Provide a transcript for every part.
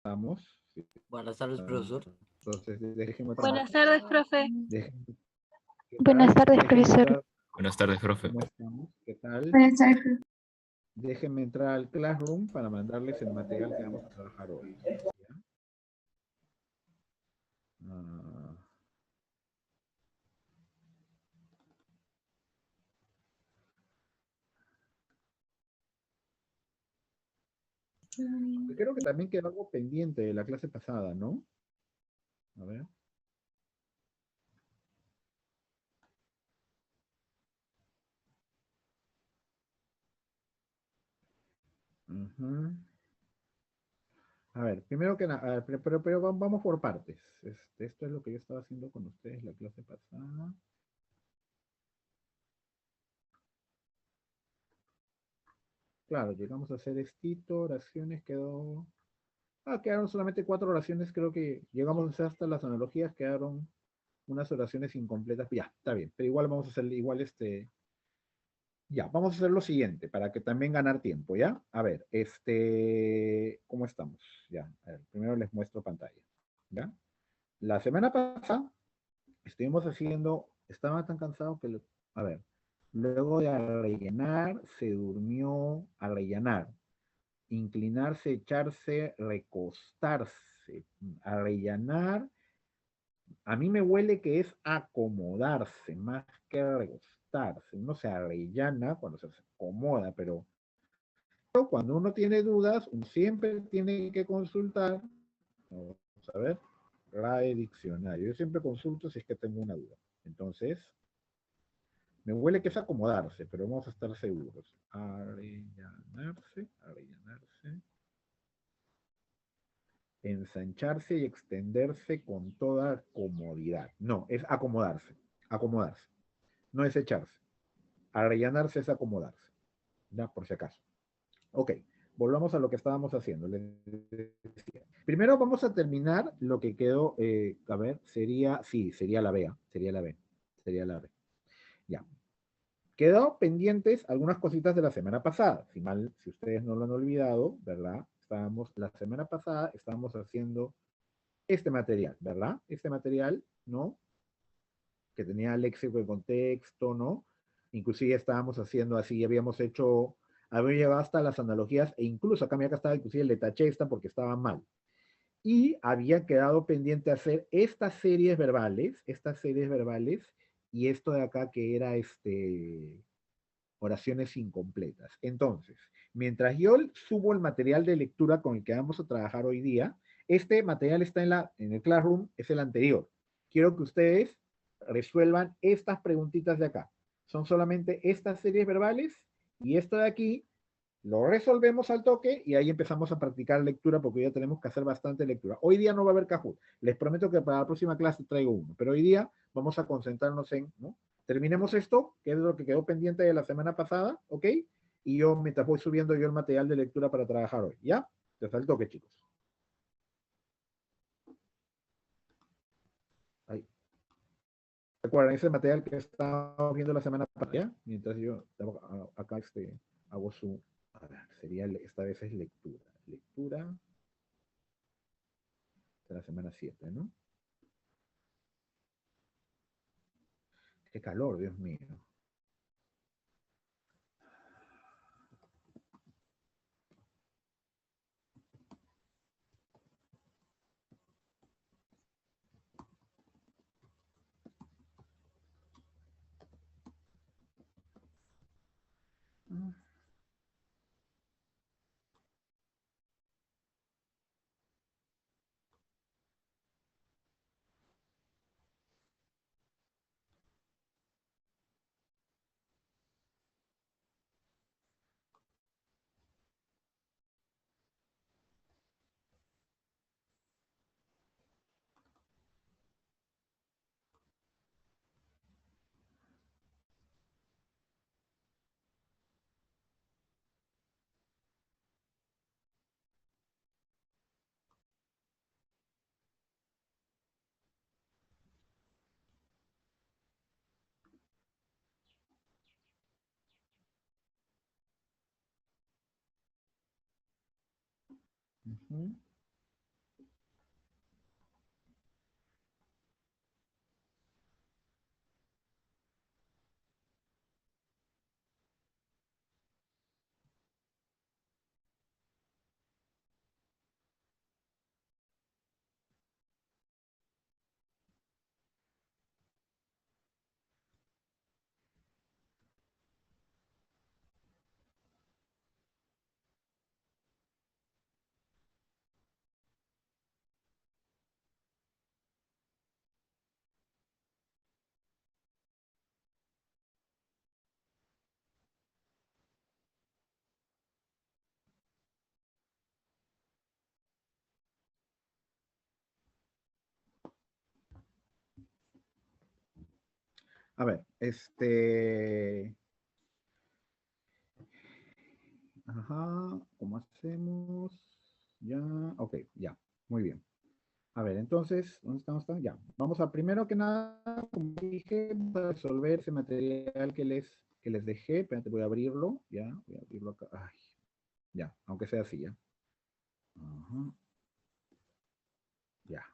estamos. Sí, Buenas tardes, profesor. entonces, déjenme Buenas tardes, profe. ¿qué Buenas tal? tardes, Déjenme profesor. entrar. Buenas tardes, profe. ¿Cómo estamos? ¿Qué tal? Buenas tardes. Déjenme entrar al Classroom para mandarles el material que vamos a trabajar hoy. ¿Ya? Ah, creo que también quedó algo pendiente de la clase pasada, ¿no? A ver. Ujú. A ver, primero que nada, pero vamos por partes. Esto es lo que yo estaba haciendo con ustedes la clase pasada. Claro, llegamos a hacer estito, oraciones, quedó... quedaron solamente 4 oraciones, creo que llegamos a hacer hasta las analogías, quedaron unas oraciones incompletas. Ya, está bien, pero igual vamos a hacer igual Ya, vamos a hacer lo siguiente, para que también ganar tiempo, ¿ya? A ver, ¿cómo estamos? Ya, a ver, primero les muestro pantalla, ¿ya? La semana pasada estuvimos haciendo, estaba tan cansado que, a ver, luego de rellenar, se durmió a rellenar, inclinarse, echarse, recostarse, a rellenar, a mí me huele que es acomodarse más que recostarse, uno se arrellana cuando se acomoda, pero cuando uno tiene dudas, uno siempre tiene que consultar, vamos a ver, RAE diccionario. Yo siempre consulto si es que tengo una duda. Entonces, me huele que es acomodarse, pero vamos a estar seguros. Arrellanarse, arrellanarse. Ensancharse y extenderse con toda comodidad. No, es acomodarse, acomodarse. No es echarse. Arrellanarse es acomodarse. Ya, por si acaso. Ok, volvamos a lo que estábamos haciendo. Les decía. Primero vamos a terminar lo que quedó, a ver, sería, sí, sería la B, sería la B, sería la B. Ya. Quedó pendientes algunas cositas de la semana pasada. Si mal, si ustedes no lo han olvidado, ¿verdad? La semana pasada estábamos haciendo este material, ¿verdad? Este material, ¿no? Que tenía léxico de contexto, ¿no? Inclusive estábamos haciendo así, habíamos llegado hasta las analogías, e incluso acá, mira, acá estaba, inclusive le taché esta porque estaba mal. Y había quedado pendiente hacer estas series verbales, y esto de acá que era oraciones incompletas. Entonces, mientras yo subo el material de lectura con el que vamos a trabajar hoy día, este material está en el Classroom, es el anterior. Quiero que ustedes resuelvan estas preguntitas de acá. Son solamente estas series verbales y esto de aquí lo resolvemos al toque y ahí empezamos a practicar lectura porque ya tenemos que hacer bastante lectura. Hoy día no va a haber Kahoot. Les prometo que para la próxima clase traigo uno, pero hoy día vamos a concentrarnos en, ¿no? Terminemos esto, que es lo que quedó pendiente de la semana pasada, ¿ok? Y yo mientras voy subiendo yo el material de lectura para trabajar hoy, ¿ya? Entonces al toque, chicos. Ahí. Recuerden, ese material que estábamos viendo la semana pasada, ¿ya? Mientras yo acá hago su... A ver, sería, esta vez es lectura. Lectura de la semana 7, ¿no? Qué calor, Dios mío. Uh -huh. A ver, ajá, ¿cómo hacemos? Ya, ok, ya, muy bien. A ver, entonces, ¿dónde estamos? Ya, vamos a primero que nada, como dije, vamos a resolver ese material que les dejé. Espérate, voy a abrirlo, ya, voy a abrirlo acá. Ay, ya, aunque sea así, ya. Ajá, ya.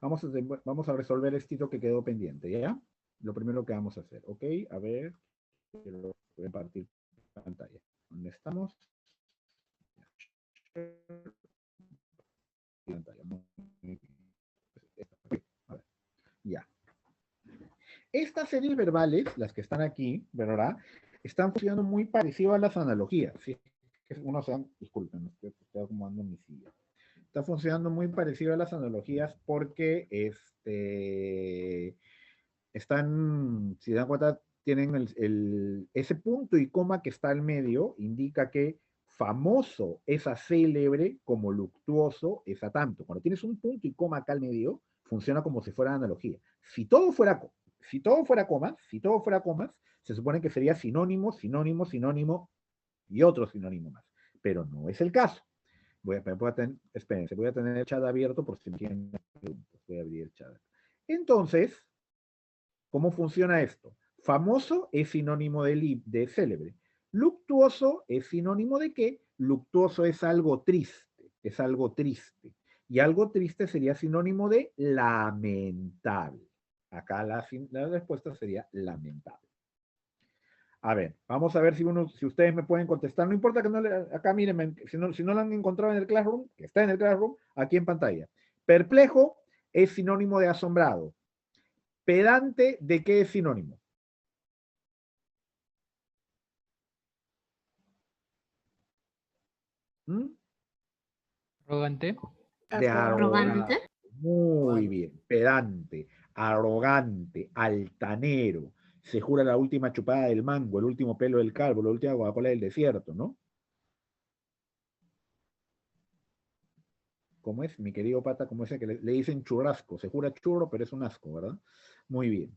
Vamos a resolver esto que quedó pendiente, ¿ya? Lo primero que vamos a hacer, ¿ok? A ver, lo voy a partir pantalla. ¿Dónde estamos? Pantalla. A ver, ya. Estas series verbales, las que están aquí, ¿verdad? Están funcionando muy parecido a las analogías. ¿Sí? Disculpen, estoy acomodando mi silla. Está funcionando muy parecido a las analogías porque están, si se dan cuenta, tienen ese punto y coma que está al medio, indica que famoso es a célebre como luctuoso es a tanto. Cuando tienes un punto y coma acá al medio, funciona como si fuera analogía. Si todo fuera comas, se supone que sería sinónimo, sinónimo, sinónimo y otro sinónimo más. Pero no es el caso. Espérense, voy a tener el chat abierto por si me quieren preguntas. Voy a abrir el chat. Entonces, ¿cómo funciona esto? Famoso es sinónimo de célebre. Luctuoso es sinónimo de qué? Luctuoso es algo triste, es algo triste. Y algo triste sería sinónimo de lamentable. Acá la respuesta sería lamentable. A ver, vamos a ver si ustedes me pueden contestar. No importa que no le, acá miren, si no lo han encontrado en el Classroom, que está en el Classroom, aquí en pantalla. Perplejo es sinónimo de asombrado. Pedante, ¿de qué es sinónimo? ¿Mm? Arrogante. De Arrogante. arrogante. Muy bien. Pedante, arrogante, altanero. Se jura la última chupada del mango, el último pelo del calvo, la última Coca-Cola del desierto, ¿no? ¿Cómo es, mi querido pata? ¿Cómo es que le dicen churrasco? Se jura churro, pero es un asco, ¿verdad? Muy bien.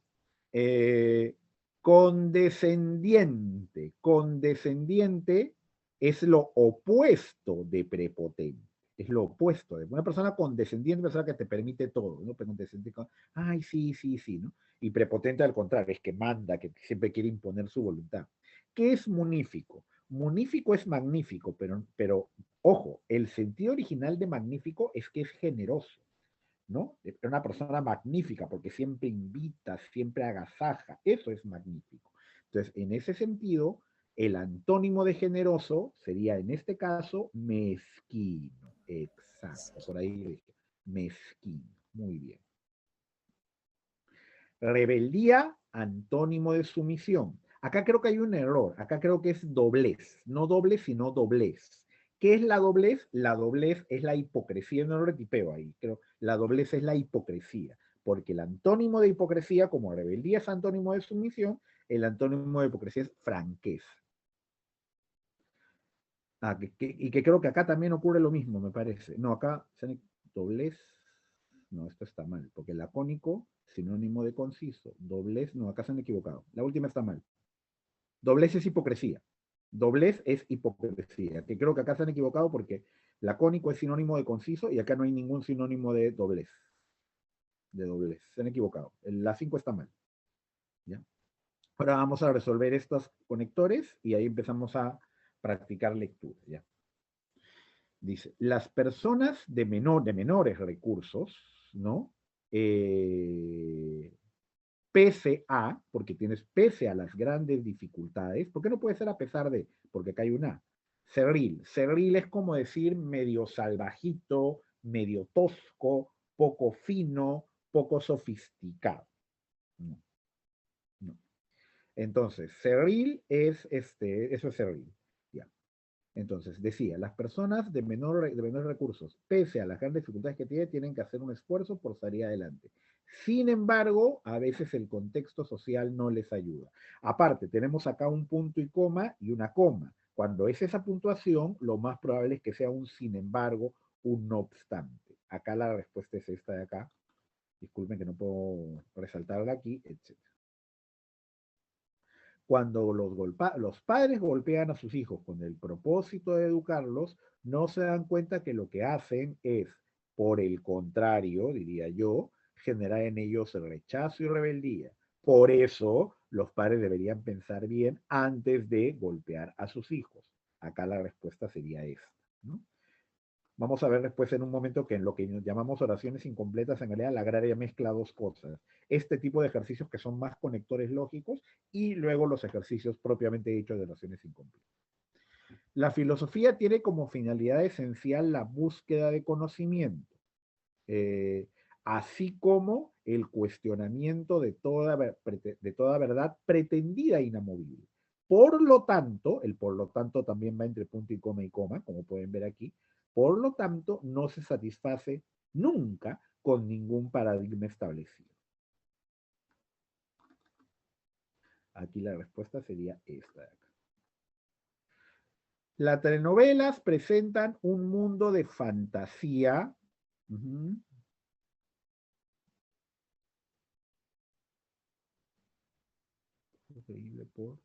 Eh, condescendiente. Condescendiente es lo opuesto de prepotente. Es lo opuesto. De una persona condescendiente es una persona que te permite todo, ¿no? Pero condescendiente, ay, sí, sí, sí, ¿no? Y prepotente al contrario, es que manda, que siempre quiere imponer su voluntad. ¿Qué es munífico? Munífico es magnífico, pero ojo, el sentido original de magnífico es que es generoso. ¿No? Es una persona magnífica porque siempre invita, siempre agasaja, eso es magnífico. Entonces, en ese sentido, el antónimo de generoso sería en este caso mezquino, exacto, por ahí dije, mezquino, muy bien. Rebeldía, antónimo de sumisión. Acá creo que hay un error, acá creo que es doblez, no doble, sino doblez. ¿Qué es la doblez? La doblez es la hipocresía, no lo retipeo ahí, creo, la doblez es la hipocresía, porque el antónimo de hipocresía, como rebeldía es antónimo de sumisión, el antónimo de hipocresía es franqueza. Y que creo que acá también ocurre lo mismo, me parece. No, acá, doblez, no, esto está mal, porque lacónico, sinónimo de conciso, doblez, no, acá se han equivocado. La última está mal. Doblez es hipocresía. Doblez es hipocresía, que creo que acá se han equivocado porque lacónico es sinónimo de conciso y acá no hay ningún sinónimo de doblez. De doblez, se han equivocado. La 5 está mal. ¿Ya? Ahora vamos a resolver estos conectores y ahí empezamos a practicar lectura. ¿Ya? Dice, las personas de menores recursos, ¿no? Pese a, porque tienes pese a las grandes dificultades, ¿por qué no puede ser a pesar de? Porque acá hay una. Cerril. Cerril es como decir medio salvajito, medio tosco, poco fino, poco sofisticado. No, no. Entonces, cerril es eso es cerril. Ya. Entonces, decía, las personas de menores recursos, pese a las grandes dificultades que tienen que hacer un esfuerzo por salir adelante. Sin embargo, a veces el contexto social no les ayuda. Aparte, tenemos acá un punto y coma y una coma. Cuando es esa puntuación, lo más probable es que sea un sin embargo, un no obstante. Acá la respuesta es esta de acá. Disculpen que no puedo resaltarla aquí, etc. Cuando los padres golpean a sus hijos con el propósito de educarlos, no se dan cuenta que lo que hacen es, por el contrario, diría yo, generar en ellos el rechazo y rebeldía. Por eso, los padres deberían pensar bien antes de golpear a sus hijos. Acá la respuesta sería esta, ¿no? Vamos a ver después en un momento que en lo que llamamos oraciones incompletas, en realidad la agraria mezcla dos cosas. Este tipo de ejercicios que son más conectores lógicos y luego los ejercicios propiamente dichos de oraciones incompletas. La filosofía tiene como finalidad esencial la búsqueda de conocimiento, eh, así como el cuestionamiento de toda verdad pretendida e inamovible. Por lo tanto, el por lo tanto también va entre punto y coma, como pueden ver aquí. Por lo tanto, no se satisface nunca con ningún paradigma establecido. Aquí la respuesta sería esta de acá. Las telenovelas presentan un mundo de fantasía. Increíble por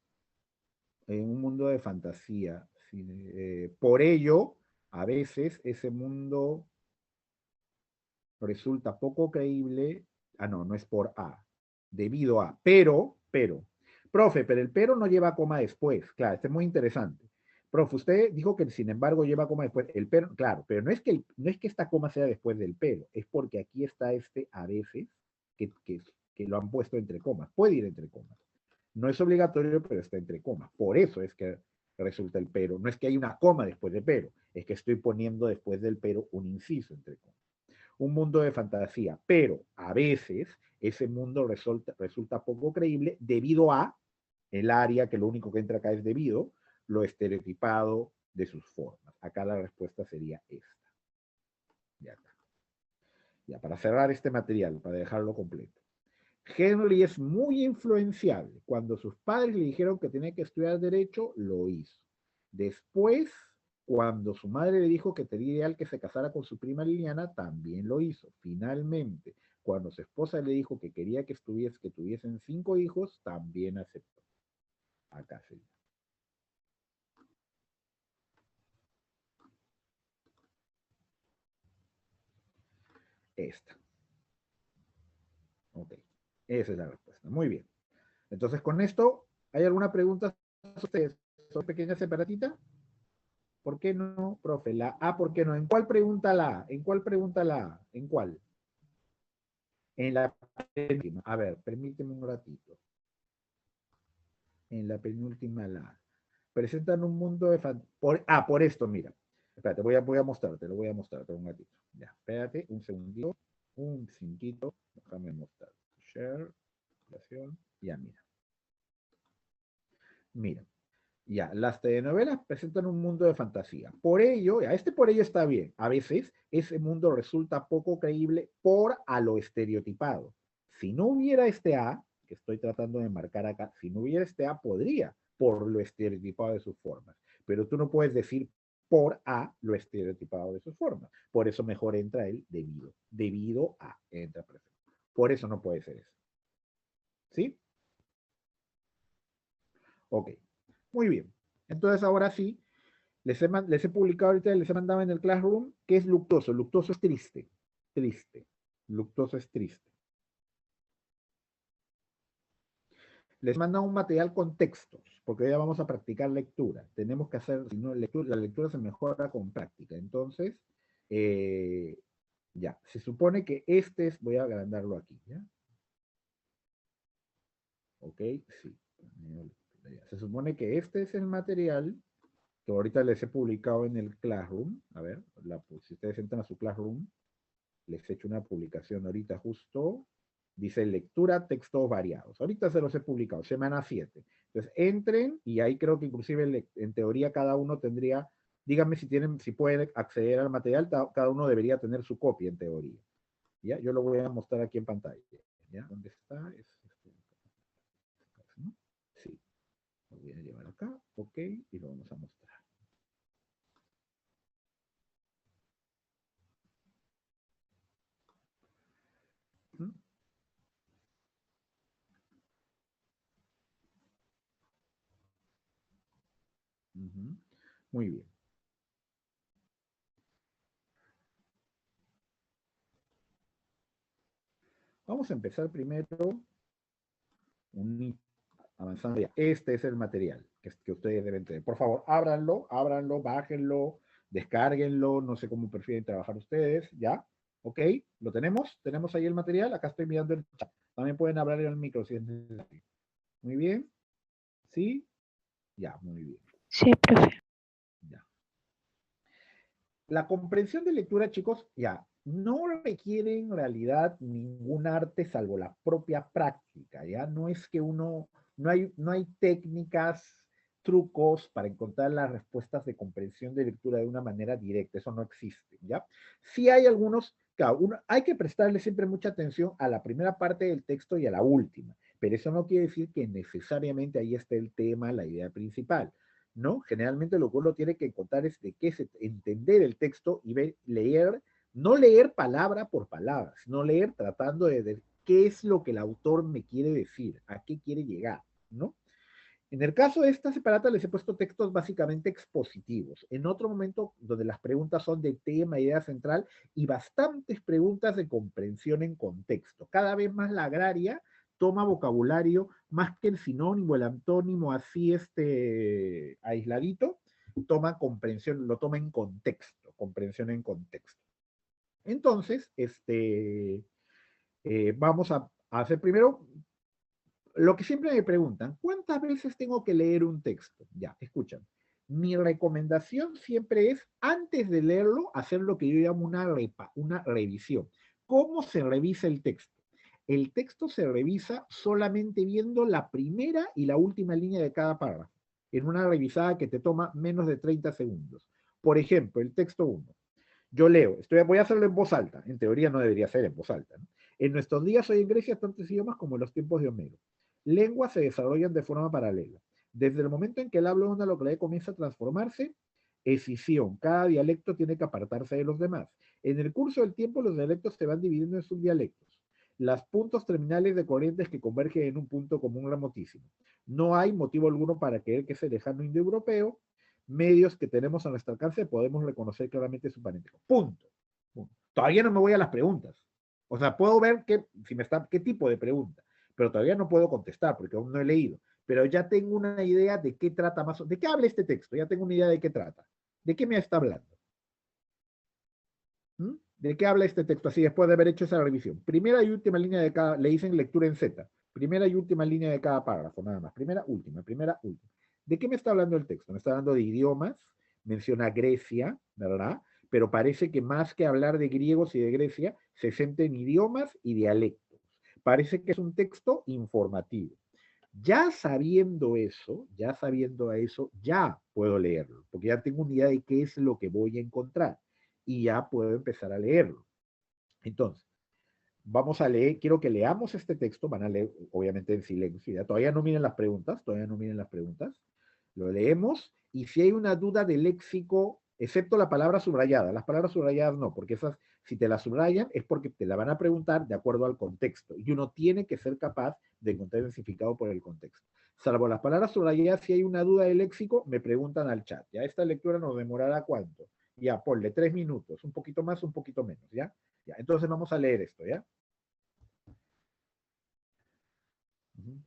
en un mundo de fantasía. Por ello, a veces ese mundo resulta poco creíble. Ah, no, no es por A. Debido a. Profe, pero el pero no lleva coma después. Claro, esto es muy interesante. Profe, usted dijo que sin embargo lleva coma después. El pero, claro, pero no es que esta coma sea después del pero, es porque aquí está este a veces que lo han puesto entre comas. Puede ir entre comas. No es obligatorio, pero está entre comas. Por eso es que resulta el pero. No es que hay una coma después de pero, es que estoy poniendo después del pero un inciso entre comas. Un mundo de fantasía, pero a veces ese mundo resulta poco creíble debido a el área, que lo único que entra acá es debido, lo estereotipado de sus formas. Acá la respuesta sería esta. Ya, ya para cerrar este material, para dejarlo completo. Henry es muy influenciable. Cuando sus padres le dijeron que tenía que estudiar derecho, lo hizo. Después, cuando su madre le dijo que sería ideal que se casara con su prima Liliana, también lo hizo. Finalmente, cuando su esposa le dijo que quería que tuviesen 5 hijos, también aceptó. Acá sí. Esta. Ok. Esa es la respuesta. Muy bien. Entonces, con esto, ¿hay alguna pregunta a ustedes? ¿Son pequeñas separatitas? ¿Por qué no, profe? La A, ¿por qué no? ¿En cuál pregunta la A? ¿En cuál pregunta la A? ¿En cuál? En la penúltima. A ver, permíteme un ratito. En la penúltima la A. Presentan un mundo de por esto, mira. Espérate, voy a mostrarte, lo voy a mostrarte un ratito. Ya, espérate, un segundito. Un cinquito. Déjame mostrar. Share, creación. Ya, mira. Mira. Ya, las telenovelas presentan un mundo de fantasía. Por ello, por ello está bien. A veces ese mundo resulta poco creíble por a lo estereotipado. Si no hubiera este A, que estoy tratando de marcar acá, si no hubiera este A, podría, por lo estereotipado de sus formas. Pero tú no puedes decir por A lo estereotipado de sus formas. Por eso mejor entra el debido. Debido a, entra presente. Por eso no puede ser eso. ¿Sí? Ok. Muy bien. Entonces ahora sí, les he publicado ahorita, les he mandado en el Classroom, ¿qué es luctuoso? Luctuoso es triste. Triste. Luctuoso es triste. Les manda un material con textos, porque ya vamos a practicar lectura. Tenemos que hacer, si no, la lectura se mejora con práctica. Entonces, eh, ya, se supone que este es, voy a agrandarlo aquí, ¿ya? Ok, sí. Se supone que este es el material que ahorita les he publicado en el Classroom. A ver, si ustedes entran a su Classroom, les he hecho una publicación ahorita justo, dice lectura textos variados. Ahorita se los he publicado, semana 7. Entonces entren y ahí creo que inclusive en teoría cada uno tendría, díganme si pueden acceder al material, cada uno debería tener su copia en teoría. ¿Ya? Yo lo voy a mostrar aquí en pantalla. ¿Ya? ¿Dónde está? ¿No? Sí. Lo voy a llevar acá, ok, y lo vamos a mostrar. ¿Mm? Ujú. Muy bien. Vamos a empezar primero avanzando ya. Este es el material que ustedes deben tener. Por favor, ábranlo, bájenlo, descárguenlo, no sé cómo prefieren trabajar ustedes, ¿ya? ¿Ok? ¿Lo tenemos? ¿Tenemos ahí el material? Acá estoy mirando el chat. También pueden hablar en el micro si es necesario. Muy bien. ¿Sí? Ya, muy bien. Sí, profe. Ya. La comprensión de lectura, chicos, ya, no requiere en realidad ningún arte salvo la propia práctica, ya, no es que no hay técnicas, trucos para encontrar las respuestas de comprensión de lectura de una manera directa, eso no existe, ya. Sí hay algunos, claro, hay que prestarle siempre mucha atención a la primera parte del texto y a la última, pero eso no quiere decir que necesariamente ahí esté el tema, la idea principal. ¿No? Generalmente lo que uno tiene que encontrar es de qué es entender el texto y leer, no leer palabra por palabra, sino leer tratando de qué es lo que el autor me quiere decir, a qué quiere llegar, ¿no? En el caso de esta separata les he puesto textos básicamente expositivos. En otro momento, donde las preguntas son de tema, idea central, y bastantes preguntas de comprensión en contexto. Cada vez más la agraria toma vocabulario más que el sinónimo, el antónimo, así aisladito, toma comprensión, lo toma en contexto, comprensión en contexto. Entonces, vamos a hacer primero lo que siempre me preguntan, ¿cuántas veces tengo que leer un texto? Ya, escuchan. Mi recomendación siempre es, antes de leerlo, hacer lo que yo llamo una revisión. ¿Cómo se revisa el texto? El texto se revisa solamente viendo la primera y la última línea de cada párrafo, en una revisada que te toma menos de 30 segundos. Por ejemplo, el texto 1. Yo leo, voy a hacerlo en voz alta, en teoría no debería ser en voz alta, ¿no? En nuestros días hoy en Grecia tantos idiomas como en los tiempos de Homero. Lenguas se desarrollan de forma paralela. Desde el momento en que el habla de una localidad comienza a transformarse, escisión. Cada dialecto tiene que apartarse de los demás. En el curso del tiempo, los dialectos se van dividiendo en subdialectos. Los puntos terminales de corrientes que convergen en un punto común remotísimo. No hay motivo alguno para creer que ese lejano indoeuropeo, medios que tenemos a nuestro alcance, podemos reconocer claramente su parentesco. Punto. Punto. Todavía no me voy a las preguntas. O sea, puedo ver qué tipo de pregunta, pero todavía no puedo contestar porque aún no he leído. Pero ya tengo una idea de qué trata más, de qué habla este texto, ya tengo una idea de qué trata, de qué me está hablando. ¿Mm? ¿De qué habla este texto? Así después de haber hecho esa revisión. Primera y última línea de cada, le dicen lectura en Z. Primera y última línea de cada párrafo, nada más. Primera, última, primera, última. ¿De qué me está hablando el texto? Me está hablando de idiomas, menciona Grecia, ¿verdad? Pero parece que más que hablar de griegos y de Grecia, se centra en idiomas y dialectos. Parece que es un texto informativo. Ya sabiendo eso, ya puedo leerlo, porque ya tengo una idea de qué es lo que voy a encontrar y ya puedo empezar a leerlo. Entonces, vamos a leer, quiero que leamos este texto, van a leer obviamente en silencio, ya todavía no miren las preguntas, lo leemos y si hay una duda de léxico, excepto la palabra subrayada, las palabras subrayadas no, porque esas, si te las subrayan es porque te la van a preguntar de acuerdo al contexto y uno tiene que ser capaz de encontrar el significado por el contexto. Salvo las palabras subrayadas, si hay una duda de léxico, me preguntan al chat, ¿ya? Esta lectura nos demorará ¿cuánto? Ya, ponle 3 minutos, un poquito más, un poquito menos, ¿ya? Ya, entonces vamos a leer esto, ¿ya? Ujú.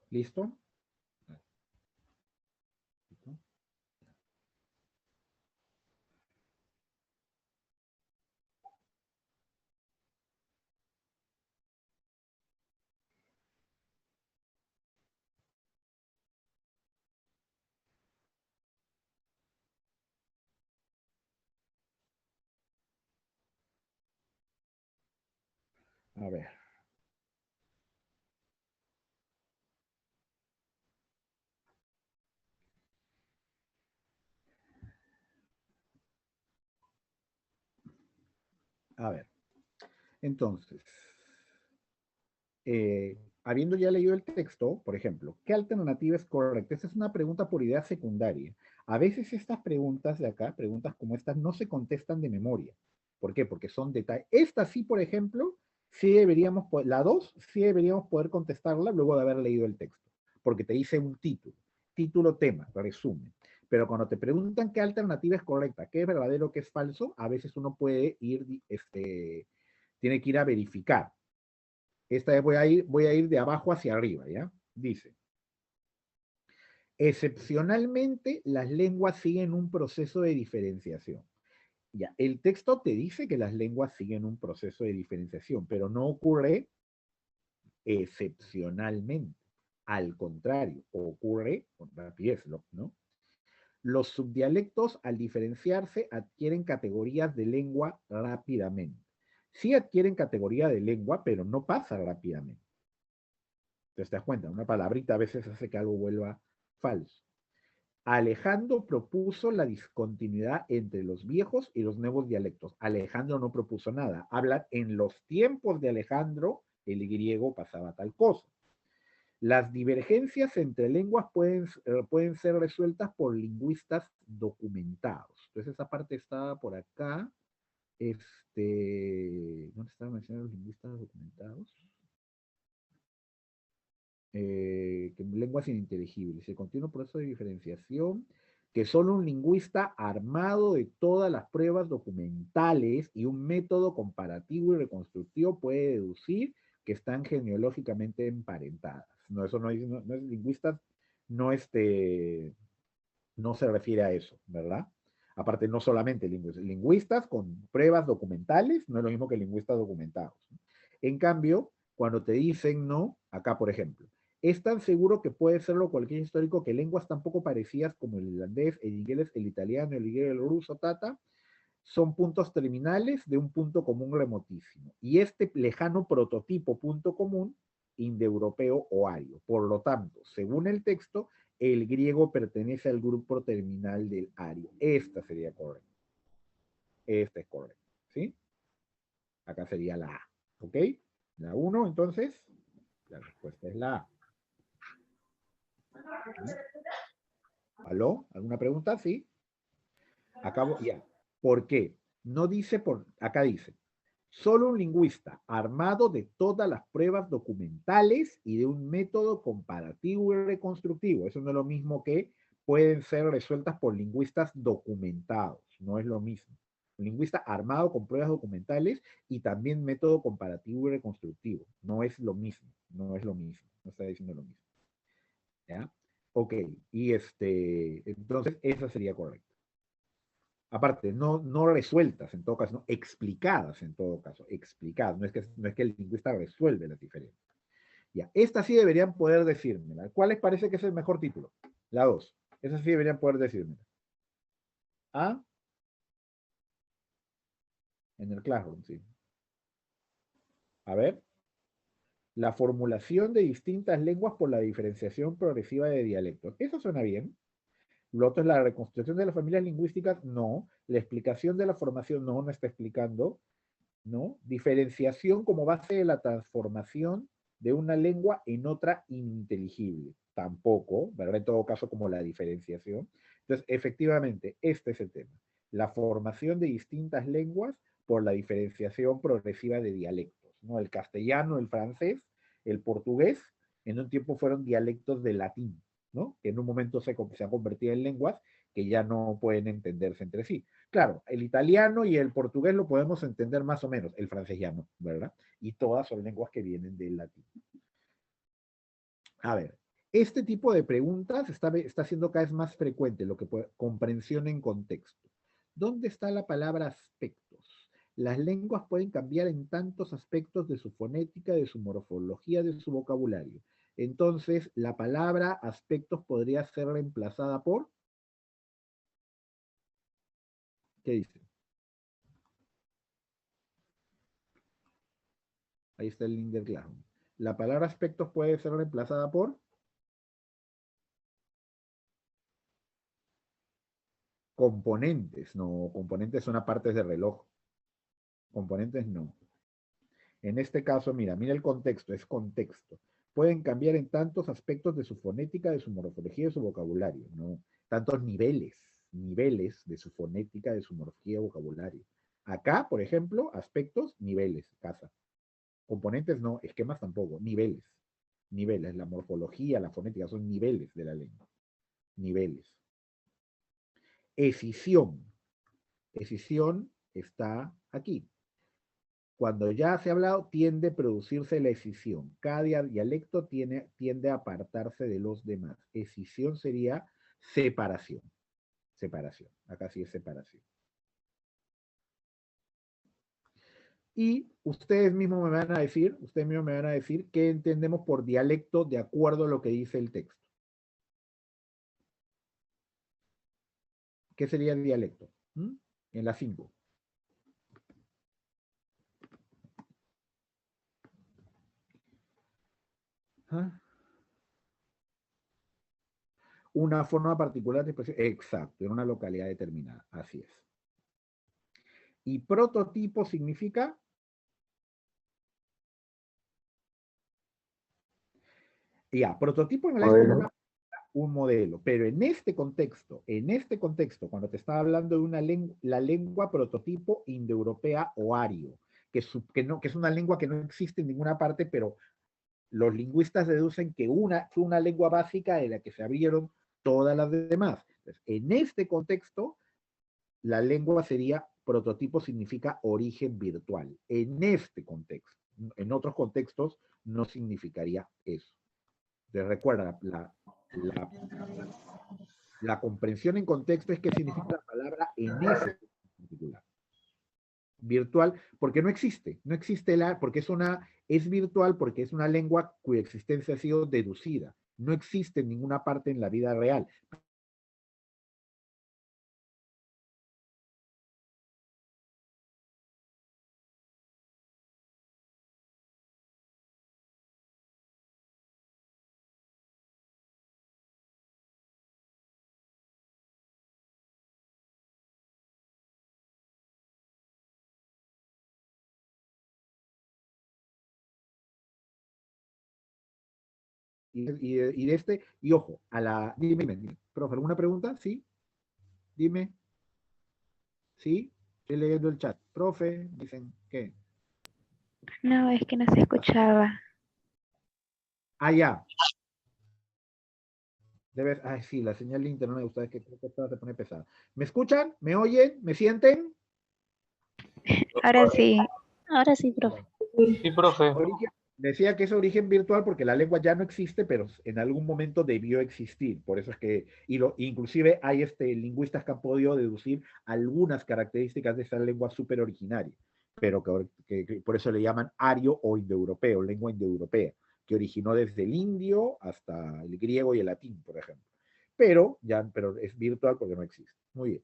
¿Listo? A ver. A ver. Entonces, habiendo ya leído el texto, por ejemplo, ¿qué alternativa es correcta? Esa es una pregunta por idea secundaria. A veces estas preguntas de acá, preguntas como estas, no se contestan de memoria. ¿Por qué? Porque son detalles. Esta sí, por ejemplo, sí deberíamos, la 2, sí deberíamos poder contestarla luego de haber leído el texto, porque te dice un título, título, tema, resumen. Pero cuando te preguntan qué alternativa es correcta, qué es verdadero, qué es falso, a veces uno puede ir, tiene que ir a verificar. Esta vez voy a ir de abajo hacia arriba, ¿ya? Dice, excepcionalmente las lenguas siguen un proceso de diferenciación. Ya, el texto te dice que las lenguas siguen un proceso de diferenciación, pero no ocurre excepcionalmente. Al contrario, ocurre con rapidez, ¿no? Los subdialectos, al diferenciarse, adquieren categorías de lengua rápidamente. Sí adquieren categoría de lengua, pero no pasa rápidamente. ¿Te das cuenta? Una palabrita a veces hace que algo vuelva falso. Alejandro propuso la discontinuidad entre los viejos y los nuevos dialectos. Alejandro no propuso nada. Habla en los tiempos de Alejandro, el griego pasaba tal cosa. Las divergencias entre lenguas pueden ser resueltas por lingüistas documentados. Entonces esa parte está por acá. ¿Dónde estaban mencionando los lingüistas documentados? Lenguas ininteligibles. El continuo proceso de diferenciación que solo un lingüista armado de todas las pruebas documentales y un método comparativo y reconstructivo puede deducir que están genealógicamente emparentadas. No, eso no es, no es lingüistas, no, no se refiere a eso, ¿verdad? Aparte, no solamente lingüistas, lingüistas con pruebas documentales no es lo mismo que lingüistas documentados. En cambio, cuando te dicen no, acá por ejemplo, es tan seguro que puede serlo cualquier histórico que lenguas tan poco parecidas como el irlandés, el inglés, el italiano, el griego, el ruso, son puntos terminales de un punto común remotísimo. Y este lejano prototipo punto común, indoeuropeo o ario. Por lo tanto, según el texto, el griego pertenece al grupo terminal del ario. Esta sería correcta. Esta es correcta. ¿Sí? Acá sería la A. ¿Ok? La 1, entonces, la respuesta es la A. ¿Aló? ¿Alguna pregunta? Sí. Acabo, ya. ¿Por qué? No dice por, acá dice, solo un lingüista armado de todas las pruebas documentales y de un método comparativo y reconstructivo. Eso no es lo mismo que pueden ser resueltas por lingüistas documentados. No es lo mismo. Un lingüista armado con pruebas documentales y también método comparativo y reconstructivo. No es lo mismo. No es lo mismo. No está diciendo lo mismo. ¿Ya? Ok. Y entonces esa sería correcta. Aparte, no, no resueltas en todo caso, no, explicadas en todo caso, explicadas. No es que el lingüista resuelve las diferencias. Ya, esta sí deberían poder decírmela. ¿Cuál les parece que es el mejor título? La 2. Esa sí deberían poder decírmela. ¿Ah? En el Classroom, sí. A ver. La formulación de distintas lenguas por la diferenciación progresiva de dialectos. Eso suena bien. Lo otro es la reconstrucción de las familias lingüísticas. No. La explicación de la formación. No, no está explicando. ¿No? Diferenciación como base de la transformación de una lengua en otra ininteligible. Tampoco, ¿verdad? En todo caso, como la diferenciación. Entonces, efectivamente, este es el tema. La formación de distintas lenguas por la diferenciación progresiva de dialectos, ¿no? El castellano, el francés, el portugués, en un tiempo fueron dialectos del latín, ¿no? Que en un momento se han convertido en lenguas que ya no pueden entenderse entre sí. Claro, el italiano y el portugués lo podemos entender más o menos, el francés ya no, ¿verdad? Y todas son lenguas que vienen del latín. A ver, Este tipo de preguntas está siendo cada vez más frecuente, lo que puede, comprensión en contexto. ¿Dónde está la palabra aspectos? Las lenguas pueden cambiar en tantos aspectos de su fonética, de su morfología, de su vocabulario. Entonces, la palabra aspectos podría ser reemplazada por, ¿qué dice? Ahí está el link del Classroom. La palabra aspectos puede ser reemplazada por componentes. No, componentes son partes de reloj. Componentes no. En este caso, mira el contexto, es contexto. Pueden cambiar en tantos aspectos de su fonética, de su morfología, de su vocabulario, ¿no? Tantos niveles de su fonética, de su morfología, vocabulario. Acá, por ejemplo, aspectos, niveles, casa. Componentes no, esquemas tampoco, niveles. Niveles, la morfología, la fonética, son niveles de la lengua. Niveles. Escisión. Escisión está aquí. Cuando ya se ha hablado, tiende a producirse la escisión. Cada dialecto tiende a apartarse de los demás. Escisión sería separación. Separación. Acá sí es separación. Y ustedes mismos me van a decir qué entendemos por dialecto de acuerdo a lo que dice el texto. ¿Qué sería el dialecto? En la 5. ¿Ah? Una forma particular de expresión. Exacto, en una localidad determinada. Así es. Y prototipo significa ya, prototipo en la Modelo. un modelo, pero en este contexto, cuando te estaba hablando de la lengua prototipo indoeuropea o ario, que es una lengua que no existe en ninguna parte, pero los lingüistas deducen que fue una lengua básica de la que se abrieron todas las demás. Entonces, en este contexto, la lengua sería prototipo, significa origen virtual. En este contexto. En otros contextos no significaría eso. Entonces, recuerda, la comprensión en contexto es qué significa la palabra en ese particular. Virtual, porque no existe, porque es virtual porque es una lengua cuya existencia ha sido deducida. No existe en ninguna parte en la vida real. Y ojo, dime, profe, ¿alguna pregunta? ¿Sí? Dime. ¿Sí? Estoy leyendo el chat. Profe, dicen, ¿qué? No, es que no se escuchaba. Ah, ya. Ay, sí, la señal de internet, ustedes que creo que esta se pone pesada. ¿Me escuchan? ¿Me oyen? ¿Me sienten? Ahora sí. Ahora sí, profe. Sí, profe. Decía que es origen virtual porque la lengua ya no existe, pero en algún momento debió existir. Por eso es que, inclusive hay lingüistas que han podido deducir algunas características de esa lengua súper originaria, pero que por eso le llaman ario o indoeuropeo, lengua indoeuropea, que originó desde el indio hasta el griego y el latín, por ejemplo. Pero es virtual porque no existe. Muy bien.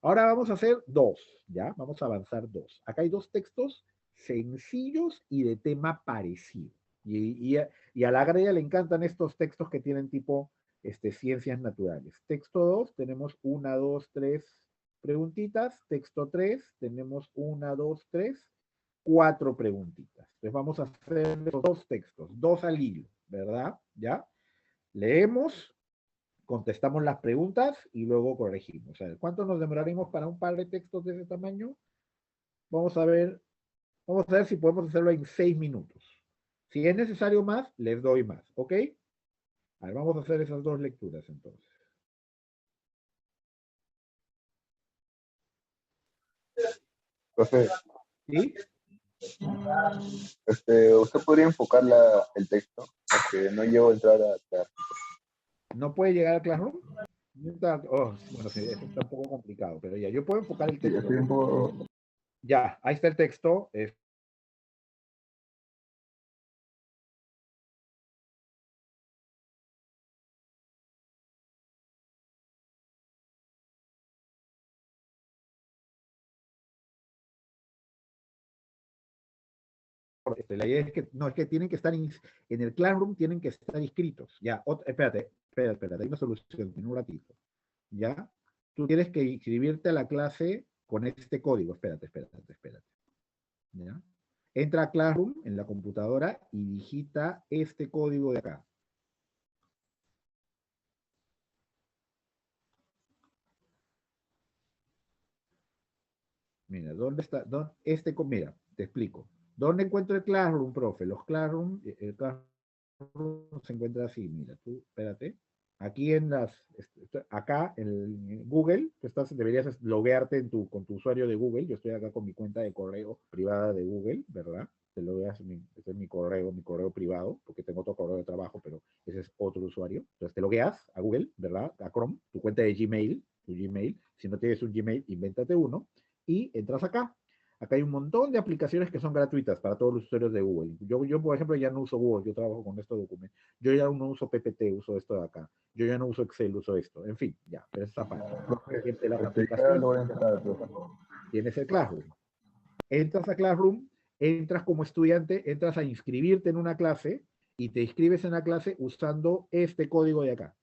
Ahora vamos a hacer dos, ¿ya? Vamos a avanzar dos. Acá hay dos textos sencillos y de tema parecido. Y a la Grella le encantan estos textos que tienen tipo ciencias naturales. Texto 2, tenemos 1, 2, 3 preguntitas. Texto 3, tenemos 1, 2, 3, 4 preguntitas. Entonces vamos a hacer los dos textos, dos al hilo, ¿verdad? ¿Ya? Leemos, contestamos las preguntas y luego corregimos. O sea, ¿cuánto nos demoraremos para un par de textos de ese tamaño? Vamos a ver si podemos hacerlo en 6 minutos. Si es necesario más, les doy más, ¿ok? A ver, vamos a hacer esas dos lecturas entonces. Profe, ¿Sí? ¿usted podría enfocar el texto? Porque no llego a entrar a clase. ¿No puede llegar al Classroom? Bueno, sí, eso está un poco complicado, pero ya, yo puedo enfocar el Sí, texto. estoy un poco... Ya, ahí está el texto. La idea es que, no, es que tienen que estar en el Classroom, tienen que estar inscritos. Ya, espérate, hay una solución, en un ratito. ¿Ya? Tú tienes que inscribirte a la clase con este código. Espérate. ¿Ya? Entra a Classroom en la computadora y digita este código de acá. Mira, ¿dónde está? Mira, te explico. ¿Dónde encuentro el Classroom, profe? El Classroom se encuentra así, mira, tú, espérate. Aquí acá en Google, deberías loguearte con tu usuario de Google. Yo estoy acá con mi cuenta de correo privada de Google, ¿verdad? Te logueas, este es mi correo privado, porque tengo otro correo de trabajo, pero ese es otro usuario. Entonces te logueas a Google, ¿verdad? A Chrome, tu cuenta de Gmail, tu Gmail. Si no tienes un Gmail, invéntate uno y entras acá. Acá hay un montón de aplicaciones que son gratuitas para todos los usuarios de Google. Yo, por ejemplo, ya no uso Google, yo trabajo con estos documentos. Yo ya no uso PPT, uso esto de acá. Yo ya no uso Excel, uso esto. En fin, ya, pero esa parte. Profe, De las ya lo aplicaciones, voy a empezar, profe. tienes el Classroom. Entras a Classroom, entras como estudiante, entras a inscribirte en una clase y te inscribes en la clase usando este código de acá.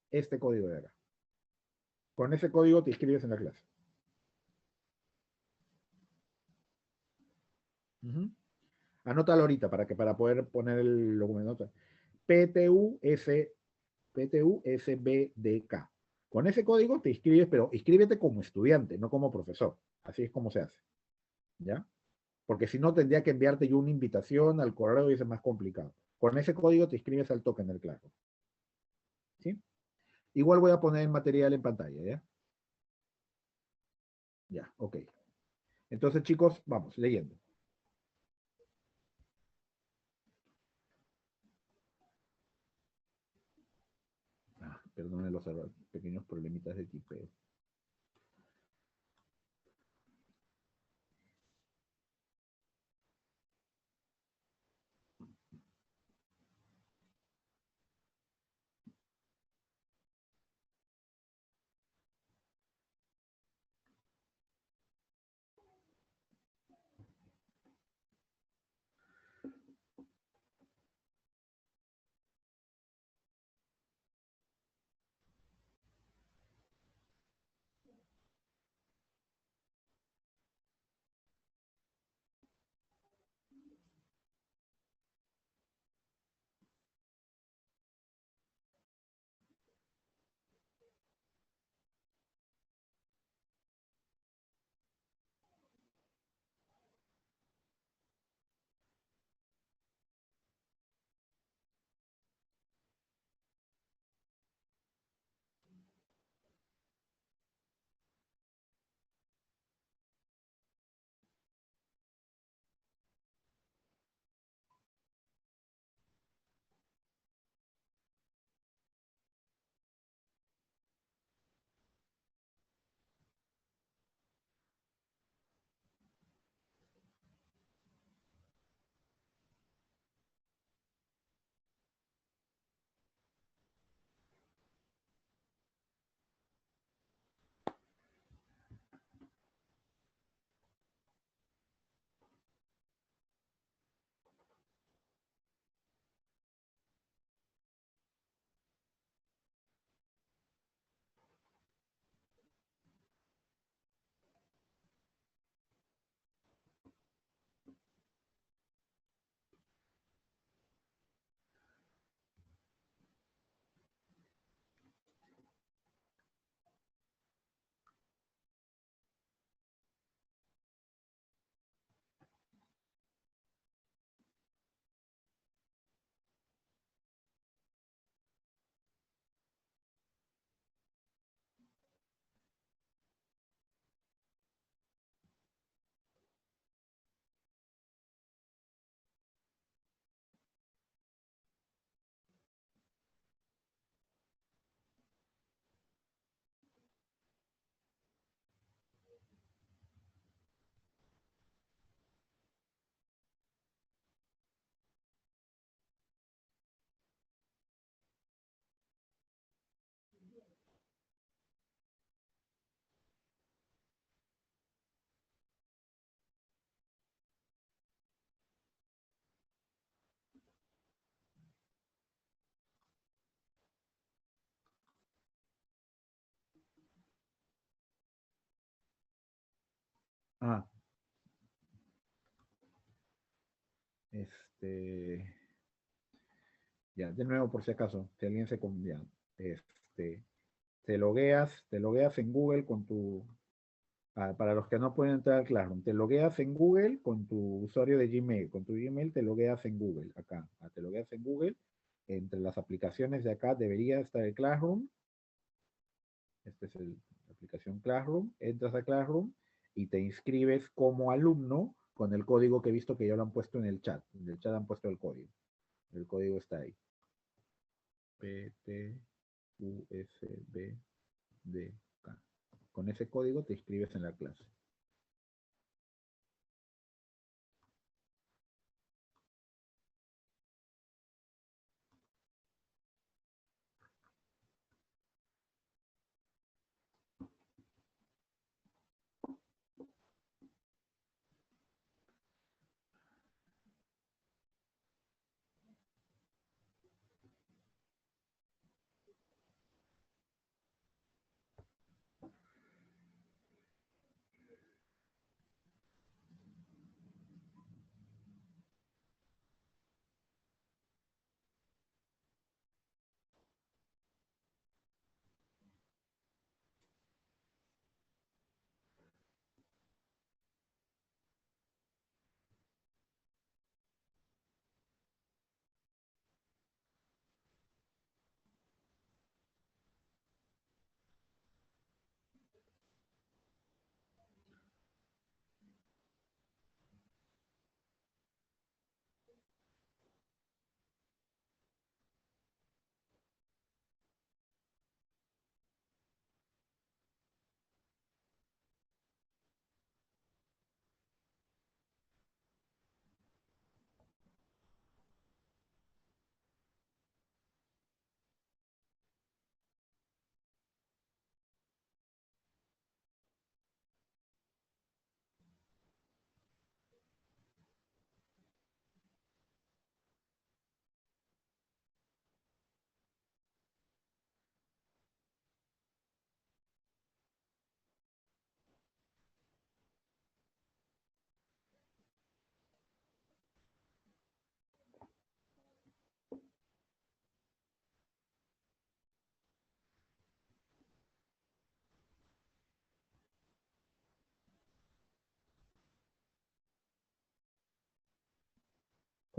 Este código de acá. Con ese código te inscribes en la clase. Anótalo ahorita para poder poner el documento. PTUS, PTUSBDK. Con ese código te inscribes, pero inscríbete como estudiante, no como profesor. Así es como se hace. ¿Ya? Porque si no, tendría que enviarte yo una invitación al correo y eso es más complicado. Con ese código te inscribes al token del claro. ¿Sí? Igual voy a poner el material en pantalla, ¿ya? Ya, ok. Entonces, chicos, vamos, leyendo. Perdonen los pequeños problemitas de tipeo. Ah, este, ya, de nuevo por si acaso, si alguien se confía, este, te logueas en Google con tu, para los que no pueden entrar al Classroom, te logueas en Google con tu usuario de Gmail, con tu Gmail te logueas en Google, acá, te logueas en Google, entre las aplicaciones de acá debería estar el Classroom, esta es la aplicación Classroom, entras a Classroom y te inscribes como alumno con el código que he visto que ya lo han puesto en el chat han puesto el código está ahí. PTUSBDK. Con ese código te inscribes en la clase.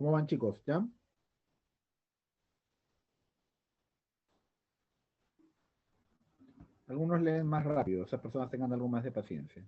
¿Cómo van, chicos? ¿Ya? Algunos leen más rápido, esas personas tengan algo más de paciencia.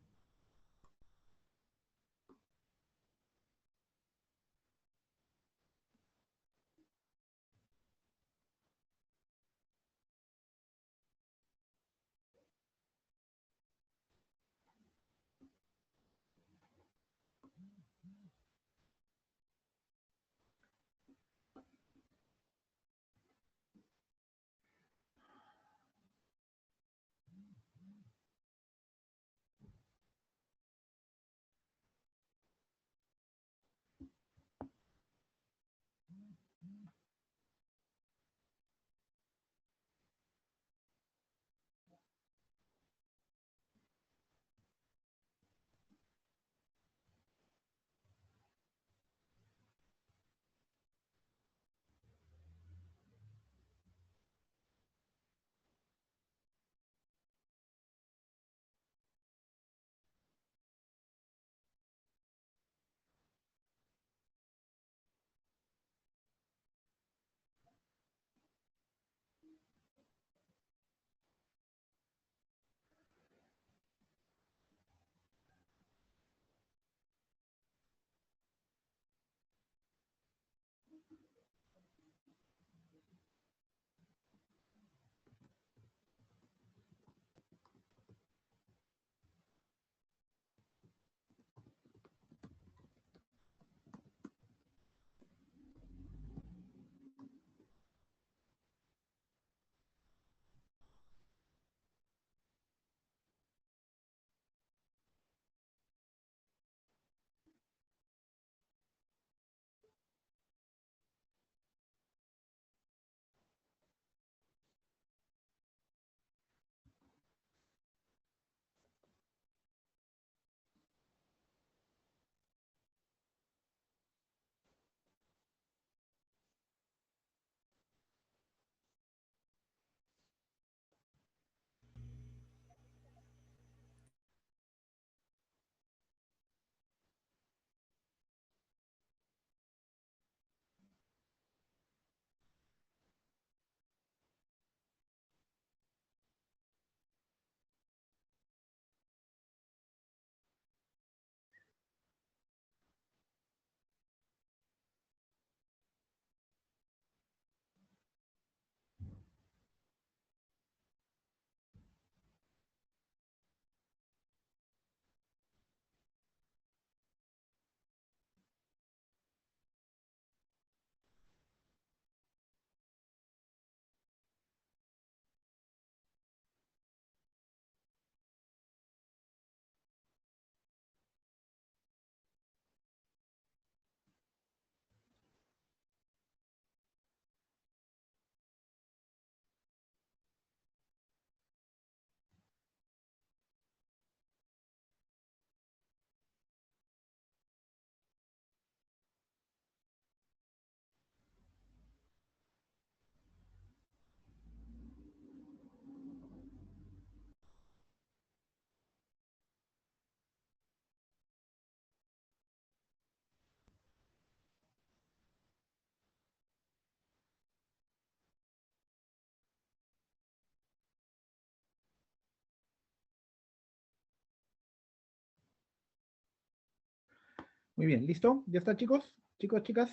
Muy bien, ¿listo? ¿Ya está, chicos? Chicos, chicas,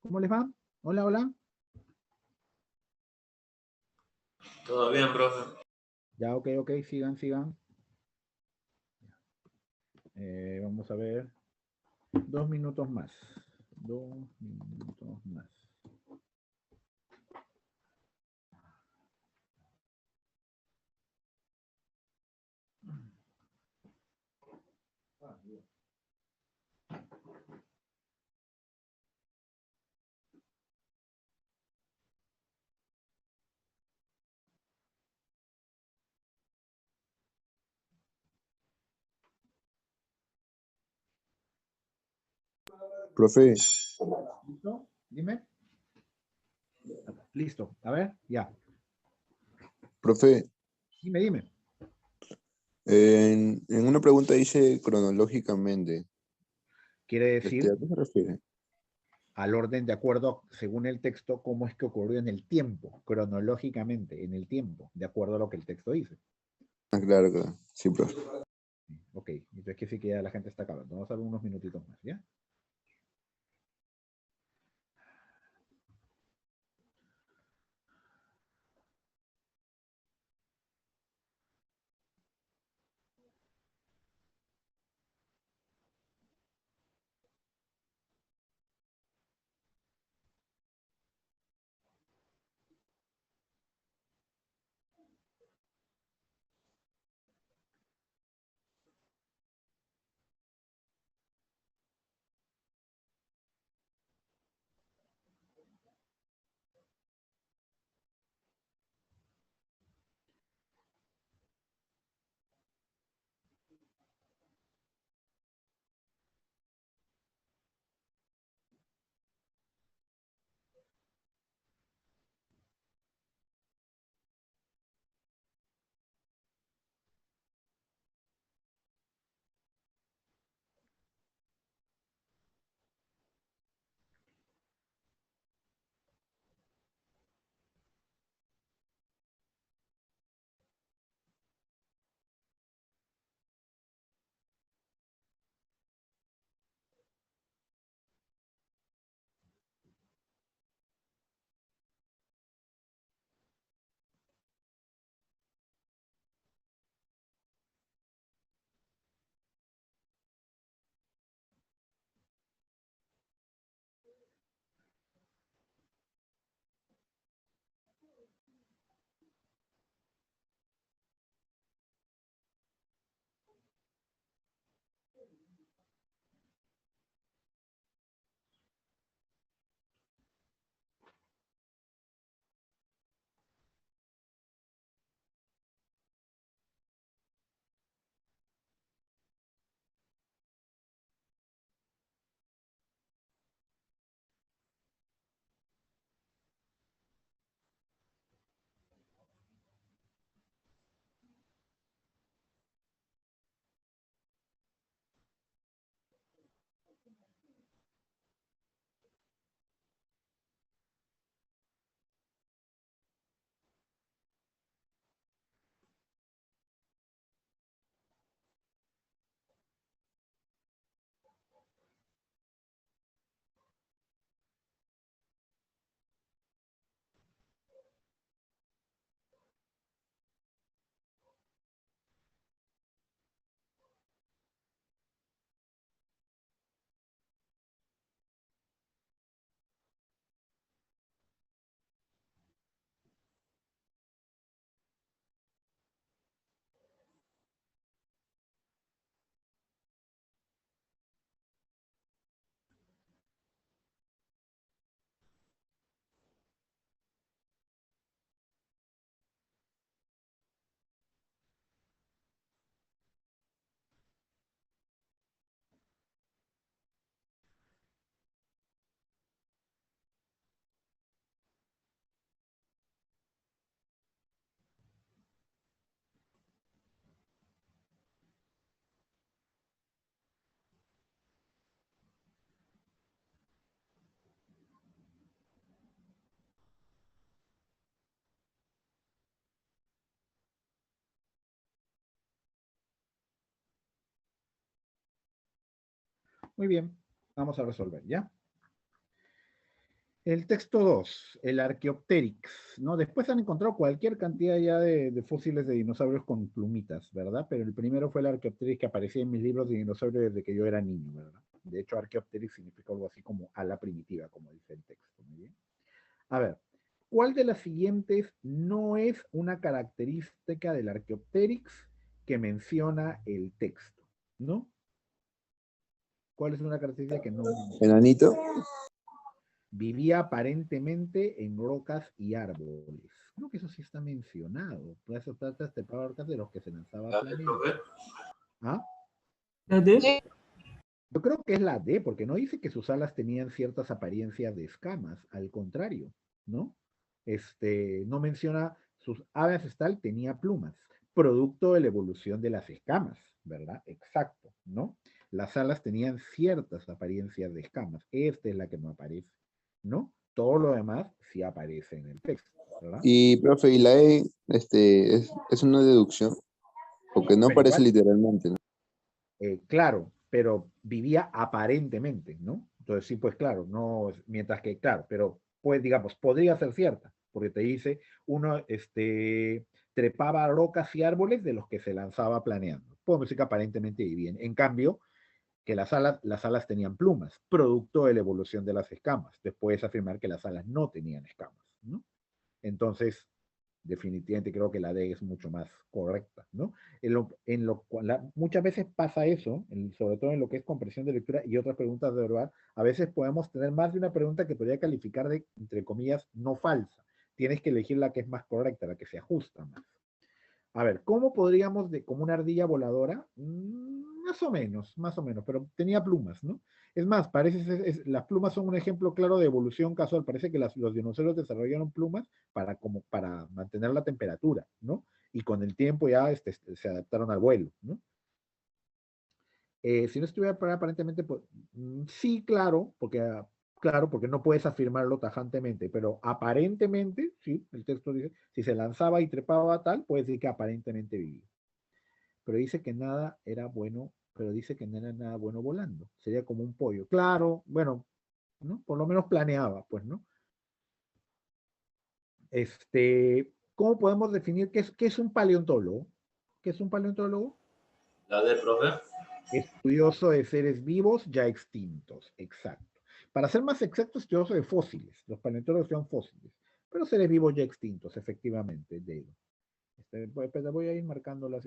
¿cómo les va? Hola, hola. Todo bien, profe. Ya, ok, ok, sigan, sigan. Vamos a ver. 2 minutos más. 2 minutos más. Profe, ¿Listo? Dime. Listo. A ver, ya. profe, Dime, dime. en una pregunta dice cronológicamente. Quiere decir ¿A qué se refiere? al orden de acuerdo, según el texto, cómo es que ocurrió en el tiempo, cronológicamente, en el tiempo, de acuerdo a lo que el texto dice. Ah, claro, claro. Sí, profe. Ok, entonces que sí que ya la gente está acabando. Vamos a ver unos minutitos más, ¿ya? Muy bien. Vamos a resolver, ¿ya? El texto 2, el Archaeopteryx, ¿no? Después han encontrado cualquier cantidad ya de fósiles de dinosaurios con plumitas, ¿verdad? Pero el primero fue el Archaeopteryx que aparecía en mis libros de dinosaurios desde que yo era niño, ¿verdad? De hecho, Archaeopteryx significa algo así como ala primitiva, como dice el texto, ¿muy bien? A ver, ¿cuál de las siguientes no es una característica del Archaeopteryx que menciona el texto, ¿no? ¿Cuál es una característica que no menciona? Enanito. Vivía aparentemente en rocas y árboles. Creo que eso sí está mencionado. Puede ser trata de rocas de los que se lanzaba A ver, planeando. profe. ¿Ah? ¿La D? Yo creo que es la D, porque no dice que sus alas tenían ciertas apariencias de escamas, al contrario, ¿no? No menciona sus aves tal tenía plumas, producto de la evolución de las escamas, ¿verdad? Exacto, ¿no? Las alas tenían ciertas apariencias de escamas. Esta es la que no aparece, ¿no? Todo lo demás sí aparece en el texto, ¿verdad? Y, profe, y la E, es una deducción, porque no Pero aparece igual, literalmente, ¿no? claro, pero vivía aparentemente, ¿no? Entonces sí, pues claro, no, mientras que, claro, pero pues digamos, podría ser cierta, porque te dice, uno, trepaba rocas y árboles de los que se lanzaba planeando. Podemos decir que aparentemente vivían. En cambio, que las alas tenían plumas, producto de la evolución de las escamas. Entonces puedes afirmar que las alas no tenían escamas, ¿no? Entonces, definitivamente creo que la D es mucho más correcta, ¿no? Muchas veces pasa eso, sobre todo en lo que es comprensión de lectura y otras preguntas de verdad, a veces podemos tener más de una pregunta que podría calificar de, entre comillas, no falsa. Tienes que elegir la que es más correcta, la que se ajusta más. A ver, ¿cómo podríamos, como una ardilla voladora? Más o menos, pero tenía plumas, ¿no? Es más, las plumas son un ejemplo claro de evolución casual. Parece que los dinosaurios desarrollaron plumas para mantener la temperatura, ¿no? Y con el tiempo ya se adaptaron al vuelo, ¿no? Si no estuviera aparentemente, pues, sí, claro, porque no puedes afirmarlo tajantemente, pero aparentemente, sí, el texto dice, si se lanzaba y trepaba tal, puede decir que aparentemente vivía. Pero dice que nada era bueno, pero dice que no era nada bueno volando. Sería como un pollo. Claro, bueno, ¿no? Por lo menos planeaba, pues, ¿no? ¿Cómo podemos definir qué es un paleontólogo? ¿Qué es un paleontólogo? La D, profe. Estudioso de seres vivos ya extintos, exacto. Para ser más exacto, estudioso de fósiles. Los paleontólogos son fósiles, pero seres vivos ya extintos, efectivamente, de voy a ir marcándolas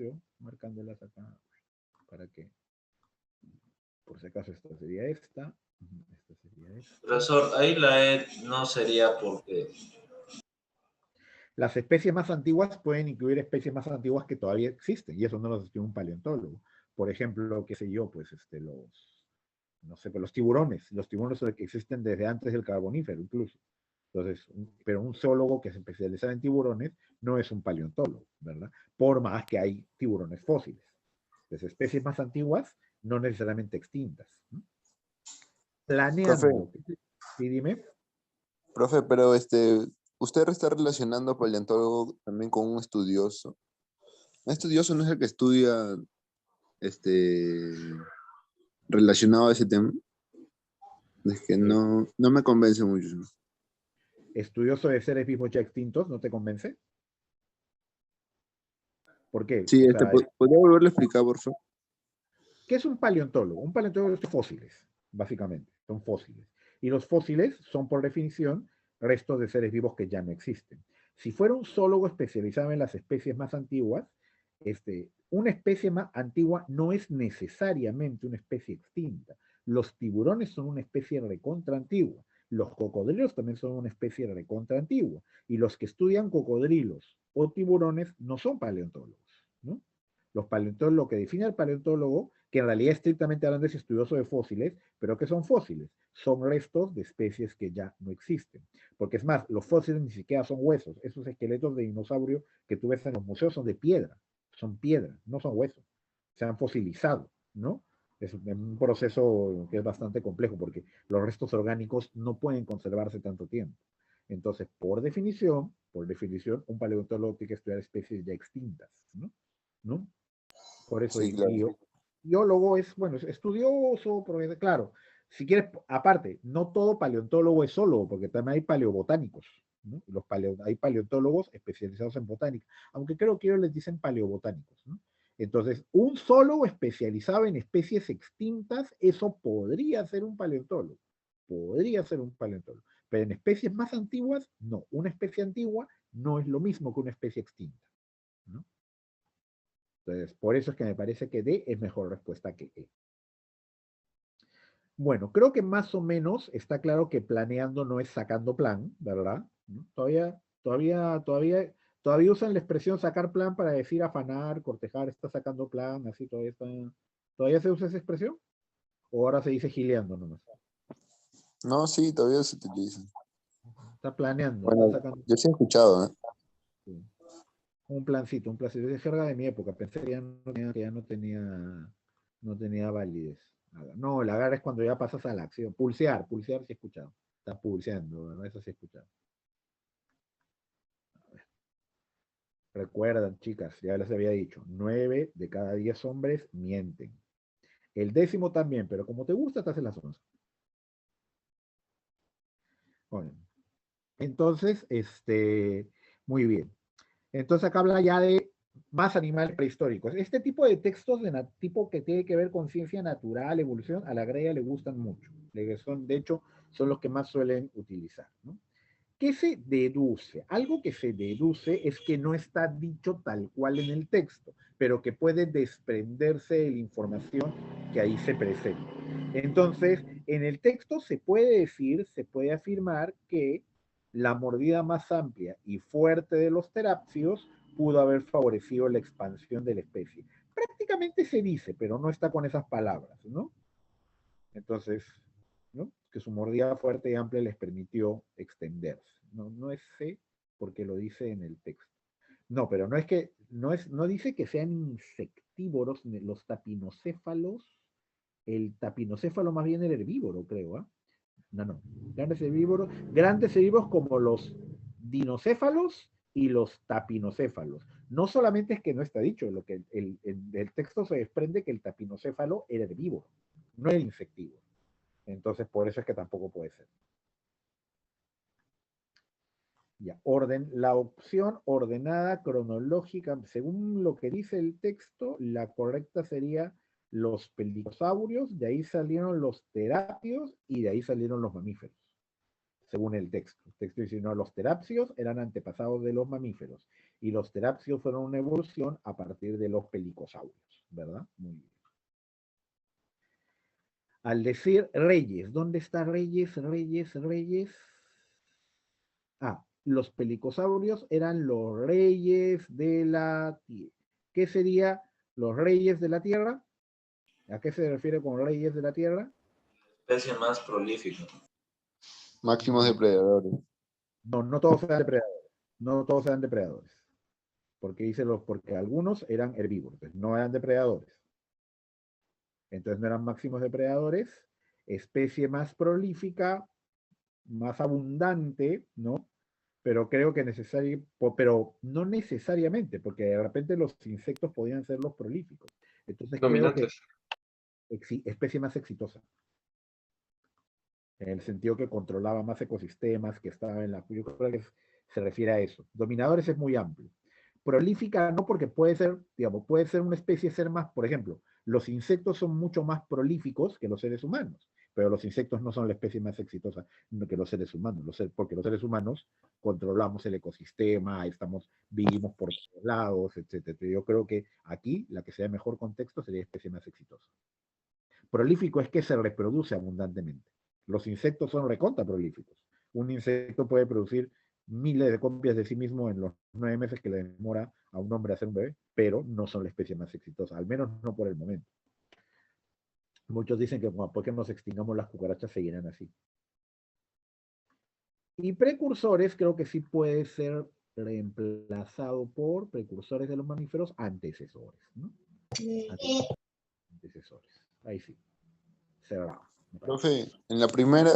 acá, para que, por si acaso, esta sería esta. Esta sería esta. Profesor, ahí la E no sería porque... Las especies más antiguas pueden incluir especies más antiguas que todavía existen, y eso no lo estudia un paleontólogo. Por ejemplo, qué sé yo, pues no sé, pues los tiburones que existen desde antes del Carbonífero incluso. Entonces, pero un zoólogo que se especializa en tiburones no es un paleontólogo, ¿verdad? Por más que hay tiburones fósiles. Entonces, especies más antiguas, no necesariamente extintas, ¿no? Profe, Planeando. Sí, dime. profe, pero usted está relacionando paleontólogo también con un estudioso. Un estudioso no es el que estudia, este, relacionado a ese tema. Es que no me convence mucho. Estudioso de seres vivos ya extintos, ¿no te convence? ¿Por qué? Sí, O sea, ¿podría volverlo a explicar, por favor? ¿qué es un paleontólogo? Un paleontólogo es fósiles, básicamente, son fósiles. Y los fósiles son, por definición, restos de seres vivos que ya no existen. Si fuera un zoólogo especializado en las especies más antiguas, una especie más antigua no es necesariamente una especie extinta. Los tiburones son una especie recontra antigua. Los cocodrilos también son una especie recontra antigua. Y los que estudian cocodrilos o tiburones no son paleontólogos, ¿no? Los paleontólogos, lo que define al paleontólogo, que en realidad estrictamente hablando es estudioso de fósiles, pero ¿qué son fósiles? Son restos de especies que ya no existen. Porque es más, los fósiles ni siquiera son huesos. Esos esqueletos de dinosaurio que tú ves en los museos son de piedra. Son piedra, no son huesos. Se han fosilizado, ¿no? Es un proceso que es bastante complejo porque los restos orgánicos no pueden conservarse tanto tiempo. Entonces, por definición, un paleontólogo tiene que estudiar especies ya extintas, ¿no? ¿No? Por eso, Sí, claro. biólogo es, bueno, es estudioso, claro, si quieres, aparte, no todo paleontólogo es zoólogo, porque también hay paleobotánicos, ¿no? Hay paleontólogos especializados en botánica, aunque creo que ellos les dicen paleobotánicos, ¿no? Entonces, un zoólogo especializado en especies extintas, eso podría ser un paleontólogo, podría ser un paleontólogo, pero en especies más antiguas, no. Una especie antigua no es lo mismo que una especie extinta, ¿no? Entonces, por eso es que me parece que D es mejor respuesta que E. Bueno, creo que más o menos está claro que planeando no es sacando plan, ¿verdad? ¿No? Todavía usan la expresión sacar plan para decir afanar, cortejar, está sacando plan, así ¿todavía se usa esa expresión? ¿O ahora se dice gileando nomás? No, sí, todavía se utiliza. Está planeando, está Bueno, sacando yo sí he escuchado, ¿eh? sí. Un plancito, un plancito. Es jerga de mi época, pensé que ya no tenía validez. No, el agarre es cuando ya pasas a la acción. Pulsear sí he escuchado. Está pulseando, ¿verdad? Eso sí he escuchado. Recuerdan, chicas, ya les había dicho, 9 de cada 10 hombres mienten. El 10º también, pero como te gusta, te haces las 11. Bueno, entonces, muy bien. Entonces acá habla ya de más animales prehistóricos. Este tipo de textos de tipo que tiene que ver con ciencia natural, evolución, a la Greya le gustan mucho. De hecho, son los que más suelen utilizar, ¿no? ¿Qué se deduce? Algo que se deduce es que no está dicho tal cual en el texto, pero que puede desprenderse de la información que ahí se presenta. Entonces, en el texto se puede decir, se puede afirmar que la mordida más amplia y fuerte de los terápsidos pudo haber favorecido la expansión de la especie. Prácticamente se dice, pero no está con esas palabras, ¿no? Entonces, ¿no? Que su mordida fuerte y amplia les permitió extenderse. No es C porque lo dice en el texto. No, pero no dice que sean insectívoros los tapinocéfalos. El tapinocéfalo más bien era herbívoro, creo, ¿ah? No. Grandes herbívoros como los dinocéfalos y los tapinocéfalos. No solamente es que no está dicho, lo que el texto se desprende que el tapinocéfalo era herbívoro, no era insectívoro. Entonces, por eso es que tampoco puede ser. Ya, la opción ordenada cronológica, según lo que dice el texto, la correcta sería los pelicosaurios, de ahí salieron los terápidos y de ahí salieron los mamíferos, según el texto. El texto dice, no, los terápsidos eran antepasados de los mamíferos y los terápsidos fueron una evolución a partir de los pelicosaurios, ¿verdad? Muy bien. Al decir reyes, ¿dónde está reyes? Los pelicosaurios eran los reyes de la tierra. ¿Qué sería los reyes de la tierra? ¿A qué se refiere con reyes de la tierra? Especie más prolífica. Máximos depredadores. No todos eran depredadores. No todos eran depredadores. Porque algunos eran herbívoros, no eran depredadores. Entonces no eran máximos depredadores. Especie más prolífica, más abundante, ¿no? Pero creo que pero no necesariamente, porque de repente los insectos podían ser los prolíficos. Entonces creo que especie más exitosa, en el sentido que controlaba más ecosistemas, que estaba yo creo que se refiere a eso. Dominadores es muy amplio. Prolífica no, porque puede ser una especie ser más, por ejemplo, los insectos son mucho más prolíficos que los seres humanos, pero los insectos no son la especie más exitosa que los seres humanos, porque los seres humanos controlamos el ecosistema, vivimos por todos lados, etc. Yo creo que aquí la que sea mejor contexto sería especie más exitosa. Prolífico es que se reproduce abundantemente. Los insectos son recontra prolíficos. Un insecto puede producir miles de copias de sí mismo en los 9 meses que le demora a un hombre hacer un bebé, pero no son la especie más exitosa, al menos no por el momento. Muchos dicen que bueno, porque nos extingamos las cucarachas seguirán así. Y precursores creo que sí puede ser reemplazado por precursores de los mamíferos, antecesores, ¿no? Antecesores. Ahí sí. Cerrado. Profe, en la primera,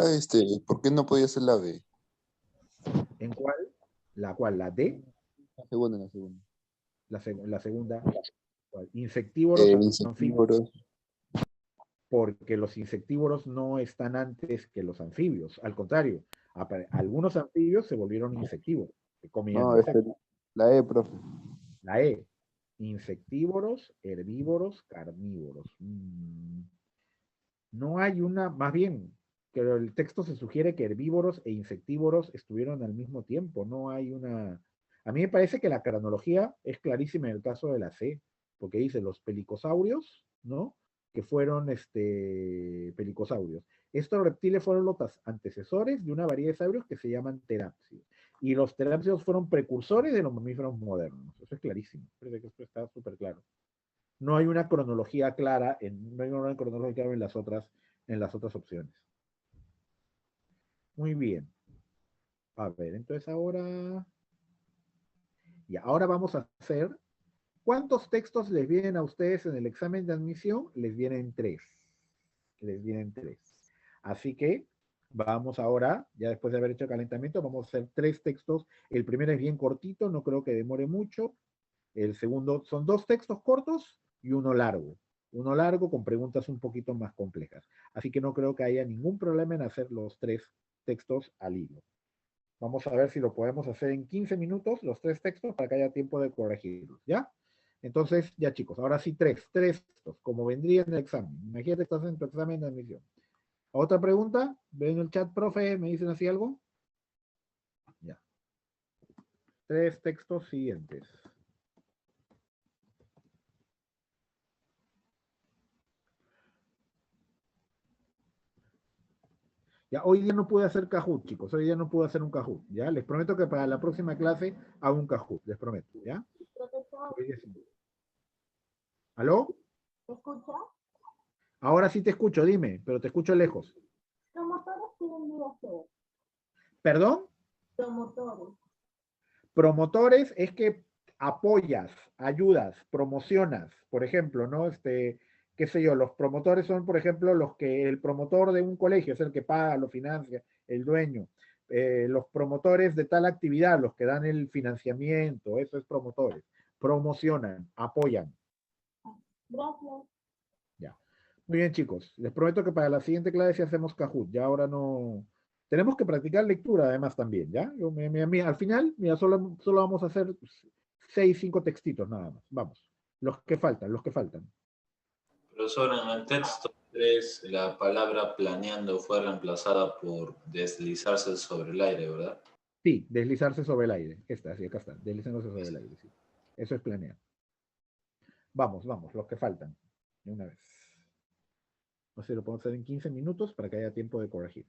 ¿por qué no podía ser la B? ¿En cuál? ¿La cual? ¿La D? La segunda. La segunda. ¿Cuál? Insectívoros, anfíbios. Insectívoros. porque los insectívoros no están antes que los anfibios. Al contrario, algunos anfibios se volvieron insectívoros, que comían No, insectos. la E, profe. La E, insectívoros, herbívoros, carnívoros. No hay una, más bien, que el texto se sugiere que herbívoros e insectívoros estuvieron al mismo tiempo. No hay una. A mí me parece que la cronología es clarísima en el caso de la C, porque dice los pelicosaurios, ¿no? Que fueron pelicosaurios. Estos reptiles fueron los antecesores de una variedad de saurios que se llaman terápsidos. Y los terápsidos fueron precursores de los mamíferos modernos. Eso es clarísimo. Parece que esto está súper claro. No hay una cronología clara, no hay una cronología clara en las otras opciones. Muy bien. A ver, entonces ahora. Y ahora vamos a hacer. ¿Cuántos textos les vienen a ustedes en el examen de admisión? Les vienen 3. Les vienen 3. Así que vamos ahora, ya después de haber hecho el calentamiento, vamos a hacer 3 textos. El primero es bien cortito, no creo que demore mucho. El segundo son 2 textos cortos y uno largo. Uno largo con preguntas un poquito más complejas. Así que no creo que haya ningún problema en hacer los 3 textos al hilo. Vamos a ver si lo podemos hacer en 15 minutos, los 3 textos, para que haya tiempo de corregirlos, ¿ya? Entonces, ya chicos, ahora sí 3 textos, como vendría en el examen. Imagínate que estás en tu examen de admisión. ¿Otra pregunta? ¿Ven el chat, profe? ¿Me dicen así algo? Ya. 3 textos siguientes. Ya, hoy día no pude hacer Kahoot, chicos. Hoy día no pude hacer un Kahoot, ¿ya? Les prometo que para la próxima clase hago un Kahoot, les prometo, ¿ya? Hoy día sí. ¿Aló? ¿Me escucha? Ahora sí te escucho, dime, pero te escucho lejos. Promotores quieren ir a hacer. ¿Perdón? Promotores. Promotores es que apoyas, ayudas, promocionas, por ejemplo, ¿no? Qué sé yo, los promotores son, por ejemplo, los que el promotor de un colegio es el que paga, lo financia, el dueño. Los promotores de tal actividad, los que dan el financiamiento, eso es promotores. Promocionan, apoyan. Gracias. Ya. Muy bien, chicos. Les prometo que para la siguiente clase sí hacemos Kahoot. Ya ahora no. Tenemos que practicar lectura además también, ¿ya? Al final, mira, solo vamos a hacer 6, 5 textitos nada más. Vamos. Los que faltan, los que faltan. Profesor, en el texto 3, la palabra planeando fue reemplazada por deslizarse sobre el aire, ¿verdad? Sí, deslizarse sobre el aire. Sí, acá está. Deslizándose sobre el aire, sí. Eso es planear. Vamos, vamos, los que faltan. De una vez. No sé, lo podemos hacer en 15 minutos para que haya tiempo de corregir.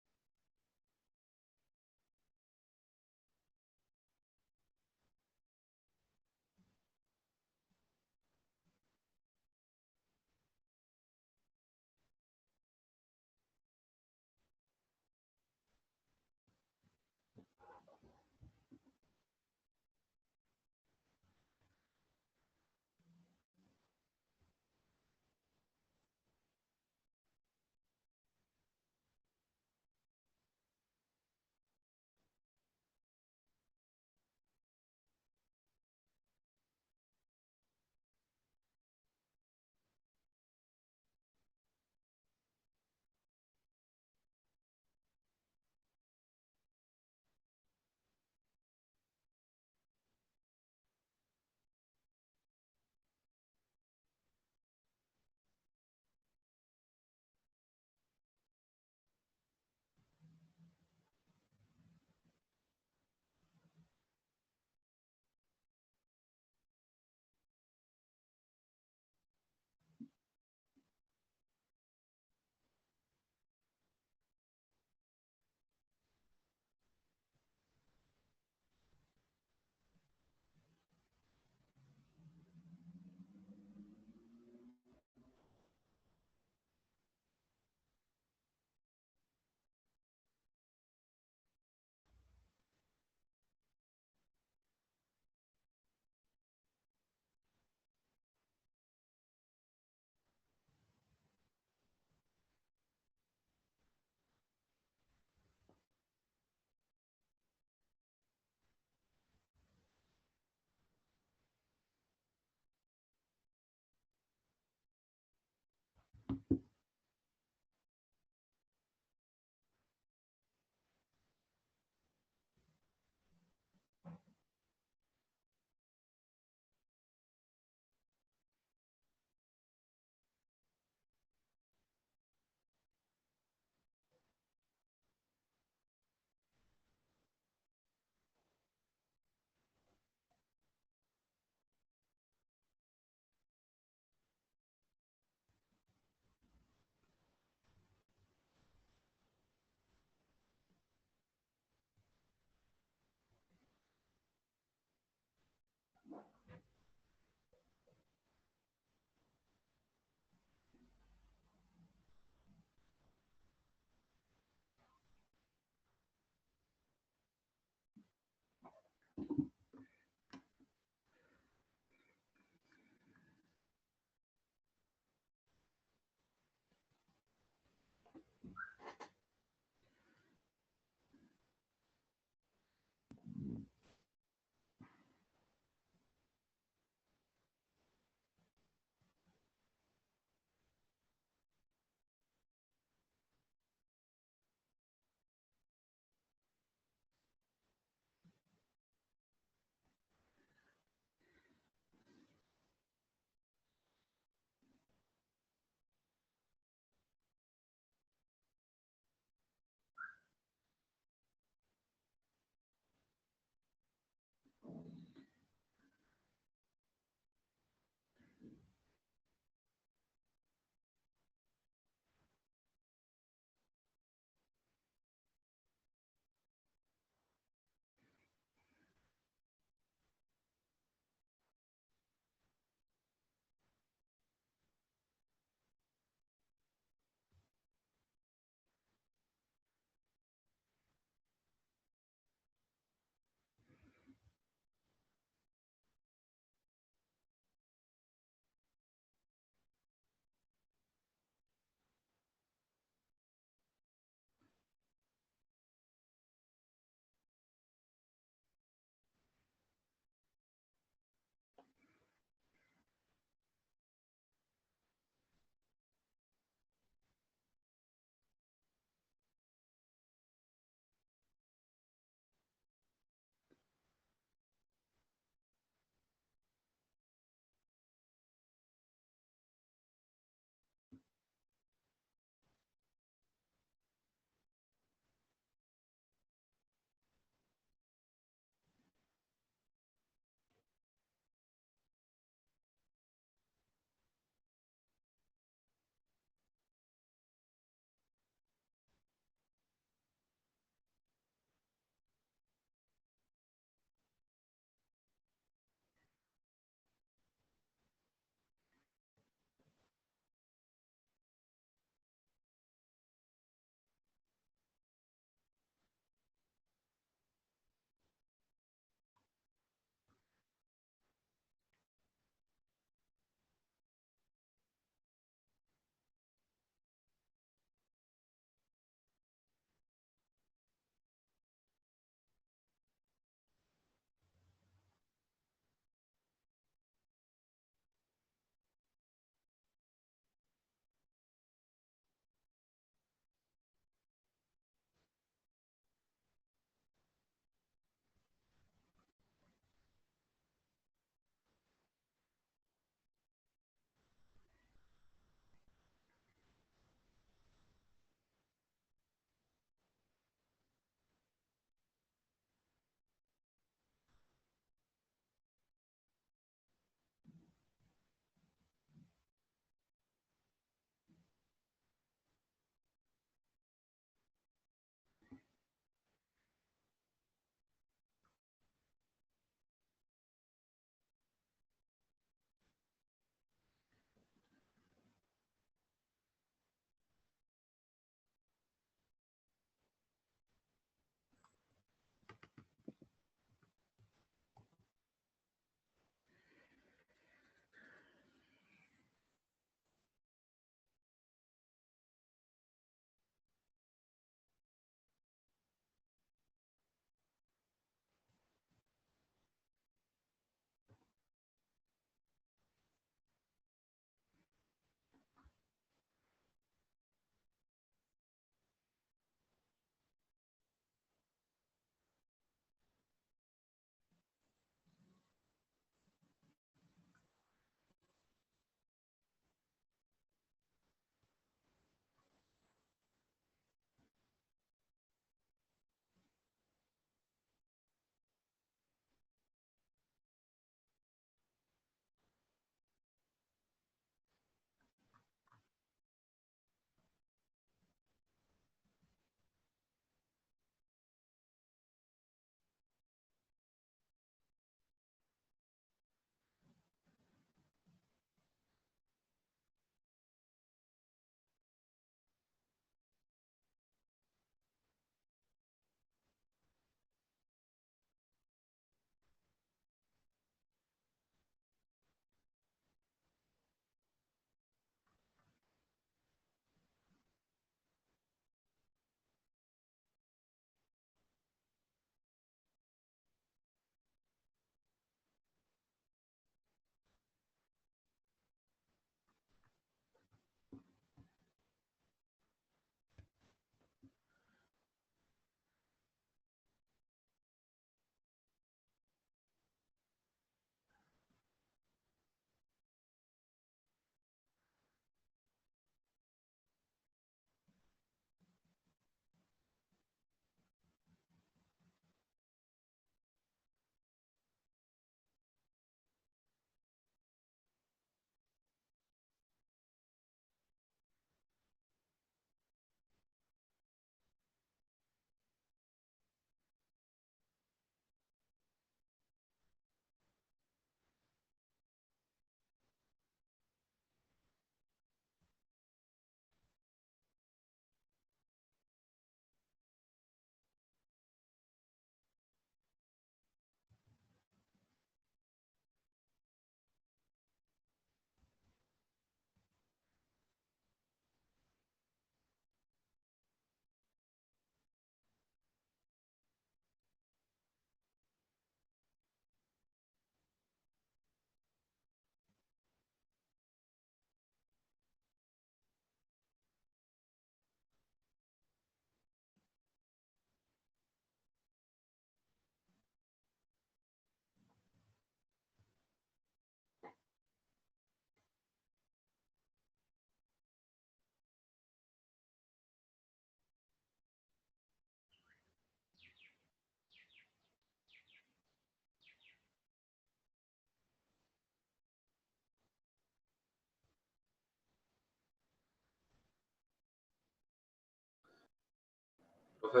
Profe,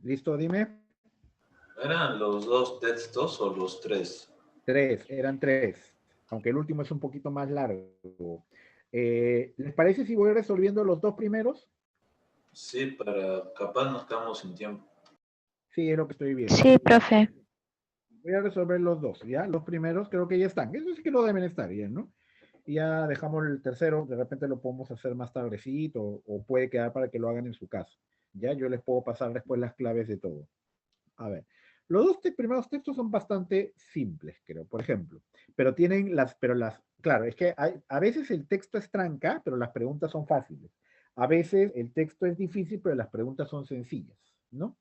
¿Listo? Dime. ¿eran los dos textos o los tres? Eran tres, aunque el último es un poquito más largo. ¿Les parece si voy resolviendo los dos primeros? Sí, para capaz no estamos sin tiempo. Sí, es lo que estoy viendo. Sí, Ya. profe. Voy a resolver los dos, ¿ya? Los primeros creo que ya están. Eso sí que no deben estar bien, ¿no? Y ya dejamos el tercero, de repente lo podemos hacer más tardecito o puede quedar para que lo hagan en su casa. Ya, yo les puedo pasar después las claves de todo. A ver, los dos primeros textos son bastante simples, creo, por ejemplo, claro, es que a veces el texto es tranca, pero las preguntas son fáciles. A veces el texto es difícil, pero las preguntas son sencillas, ¿no?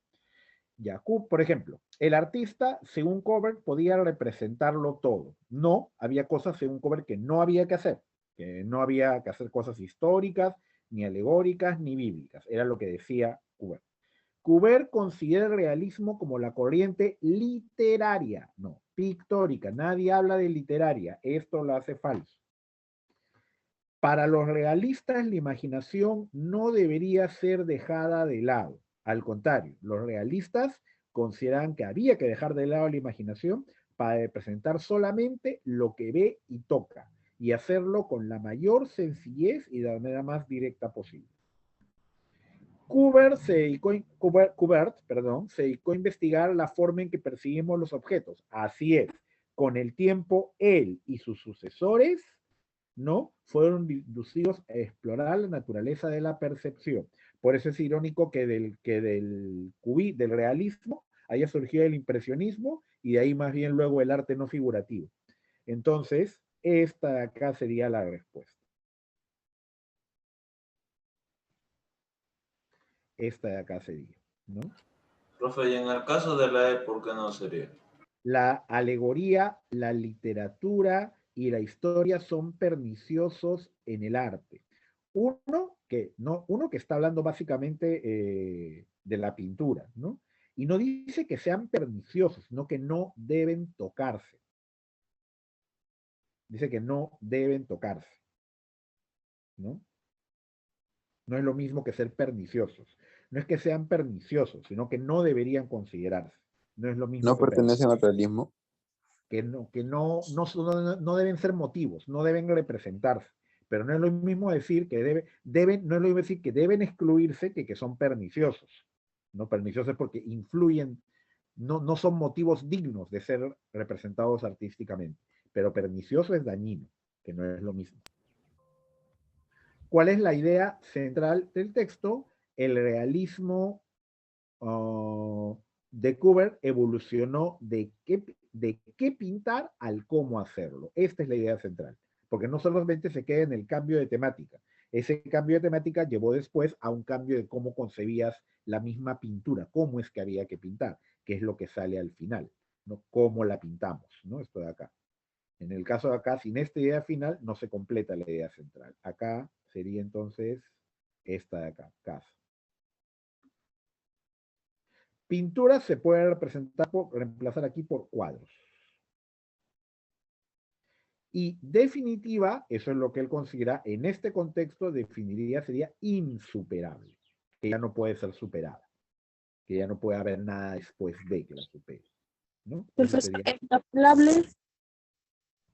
Ya, por ejemplo, el artista, según Cover, podía representarlo todo. No, había cosas, según Cover, que no había que hacer, que no había que hacer cosas históricas, ni alegóricas, ni bíblicas. Era lo que decía Cover. Cover considera el realismo como la corriente literaria, no, pictórica. Nadie habla de literaria, esto lo hace falso. Para los realistas, la imaginación no debería ser dejada de lado. Al contrario, los realistas consideran que había que dejar de lado la imaginación para representar solamente lo que ve y toca, y hacerlo con la mayor sencillez y de la manera más directa posible. Kubert se dedicó a investigar la forma en que percibimos los objetos. Así es, con el tiempo él y sus sucesores, ¿no? Fueron inducidos a explorar la naturaleza de la percepción. Por eso es irónico que del realismo haya surgido el impresionismo y de ahí más bien luego el arte no figurativo. Entonces, esta de acá sería la respuesta. Esta de acá sería, ¿no? Profe, y en el caso de la E, ¿por qué no sería? La alegoría, la literatura y la historia son perniciosos en el arte. Uno que está hablando básicamente de la pintura, ¿no? Y no dice que sean perniciosos, sino que no deben tocarse. Dice que no deben tocarse, ¿no? No es lo mismo que ser perniciosos. No es que sean perniciosos, sino que no deberían considerarse. No es lo mismo ¿No que perniciosos. pertenecen al realismo? No deben ser motivos, no deben representarse. Pero no es lo mismo decir que no es lo mismo decir que deben excluirse que son perniciosos. No perniciosos porque influyen, no son motivos dignos de ser representados artísticamente. Pero pernicioso es dañino, que no es lo mismo. ¿Cuál es la idea central del texto? El realismo de Kubert evolucionó de qué pintar al cómo hacerlo. Esta es la idea central, porque no solamente se queda en el cambio de temática, ese cambio de temática llevó después a un cambio de cómo concebías la misma pintura, cómo es que había que pintar, que es lo que sale al final, ¿no? Cómo la pintamos, ¿no? Esto de acá. En el caso de acá, sin esta idea final, no se completa la idea central. Acá sería entonces esta de acá, casa. Pinturas se puede reemplazar aquí por cuadros. Y definitiva, eso es lo que él considera, en este contexto definiría, sería insuperable, que ya no puede ser superada, que ya no puede haber nada después de que la supere, ¿no? Eso sería. Inapelable.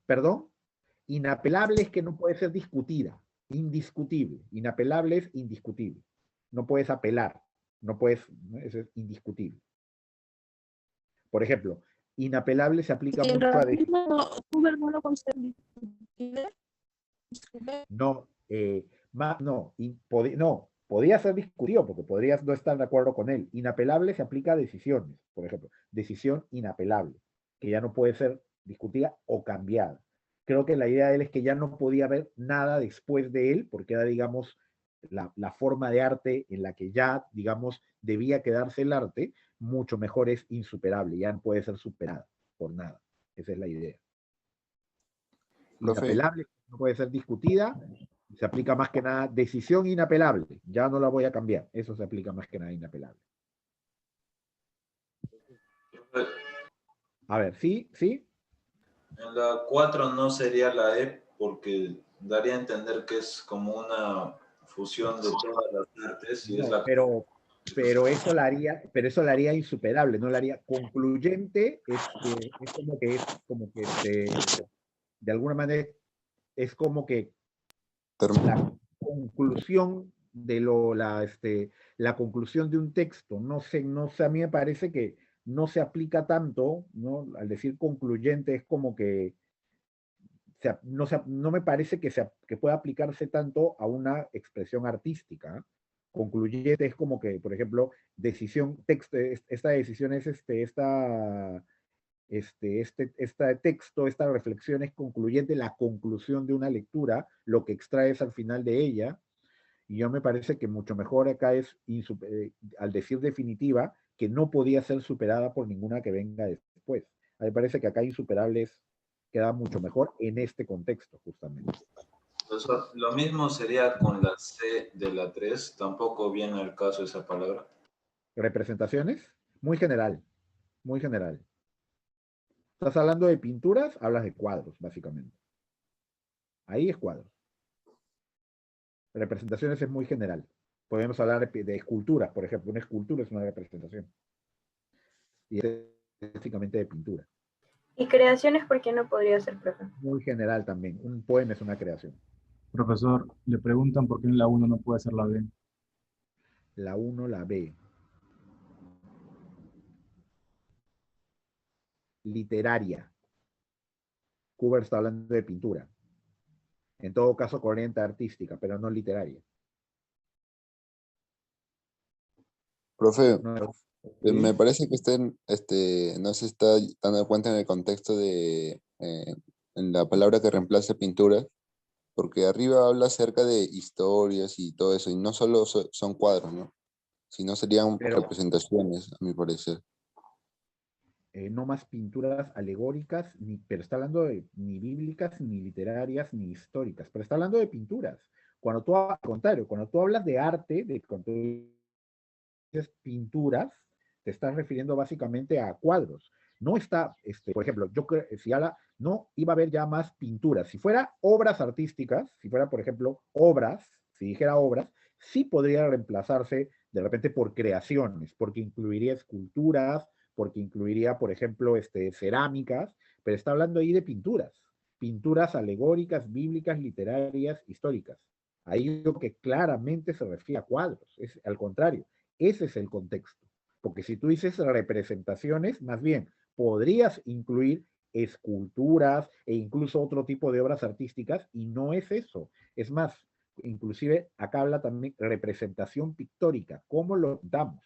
Perdón, inapelable es que no puede ser discutida, indiscutible, inapelable es indiscutible, no puedes apelar, no puedes, ¿no? Eso es indiscutible. Por ejemplo, inapelable se aplica El mucho a realismo, Huber no lo considera. no, no, podía ser discutido porque podrías no estar de acuerdo con él. Inapelable se aplica a decisiones, por ejemplo, decisión inapelable, que ya no puede ser discutida o cambiada. Creo que la idea de él es que ya no podía haber nada después de él, porque era, digamos, la forma de arte en la que ya, digamos, debía quedarse el arte, mucho mejor es insuperable, ya no puede ser superada por nada. Esa es la idea. Profe, Inapelable, no puede ser discutida, se aplica más que nada decisión inapelable, ya no la voy a cambiar, eso se aplica más que nada inapelable. Profe, A ver, ¿sí? ¿Sí? en la 4 no sería la E porque daría a entender que es como una fusión de todas las artes y es No, la... pero pero eso la haría insuperable, no la haría concluyente, es como que de alguna manera es como que la conclusión de la conclusión de un texto. No sé, a mí me parece que no se aplica tanto, ¿no? Al decir concluyente es como que no me parece que pueda aplicarse tanto a una expresión artística. ¿Eh? Concluyente es como que, por ejemplo, esta decisión es este texto, esta reflexión es concluyente, la conclusión de una lectura, lo que extraes al final de ella, y yo me parece que mucho mejor acá es, al decir definitiva, que no podía ser superada por ninguna que venga después. A mí me parece que acá insuperables queda mucho mejor en este contexto, justamente. Profesor, lo mismo sería con la C de la 3, tampoco viene al caso esa palabra. Representaciones, muy general, muy general. Estás hablando de pinturas, hablas de cuadros, básicamente. Ahí es cuadros. Representaciones es muy general. Podemos hablar de esculturas, por ejemplo. Una escultura es una representación. Y es básicamente de pintura. ¿Y creaciones por qué no podría ser, profe? Muy general también. Un poema es una creación. Profesor, le preguntan por qué en la 1 no puede ser la B. La 1, la B. Literaria. Cooper está hablando de pintura. En todo caso, corriente artística, pero no literaria. Profe, No, me ¿sí? parece que usted no se está dando cuenta en el contexto en la palabra que reemplaza pintura, porque arriba habla acerca de historias y todo eso, y no solo son cuadros, ¿no? Sino serían Pero representaciones, a mi parecer. no más pinturas alegóricas, pero está hablando de ni bíblicas, ni literarias, ni históricas, pero está hablando de pinturas. Al contrario, cuando tú hablas de arte, cuando tú dices pinturas, te estás refiriendo básicamente a cuadros. No está, por ejemplo, yo creo, si habla, no iba a haber ya más pinturas. Si fuera obras artísticas, si fuera, por ejemplo, obras, si dijera obras, sí podría reemplazarse de repente por creaciones, porque incluiría esculturas, porque incluiría, por ejemplo, cerámicas, pero está hablando ahí de pinturas, pinturas alegóricas, bíblicas, literarias, históricas. Ahí lo que claramente se refiere a cuadros, es al contrario, ese es el contexto. Porque si tú dices representaciones, más bien podrías incluir esculturas e incluso otro tipo de obras artísticas y no es eso. Es más, inclusive acá habla también representación pictórica. ¿Cómo lo damos?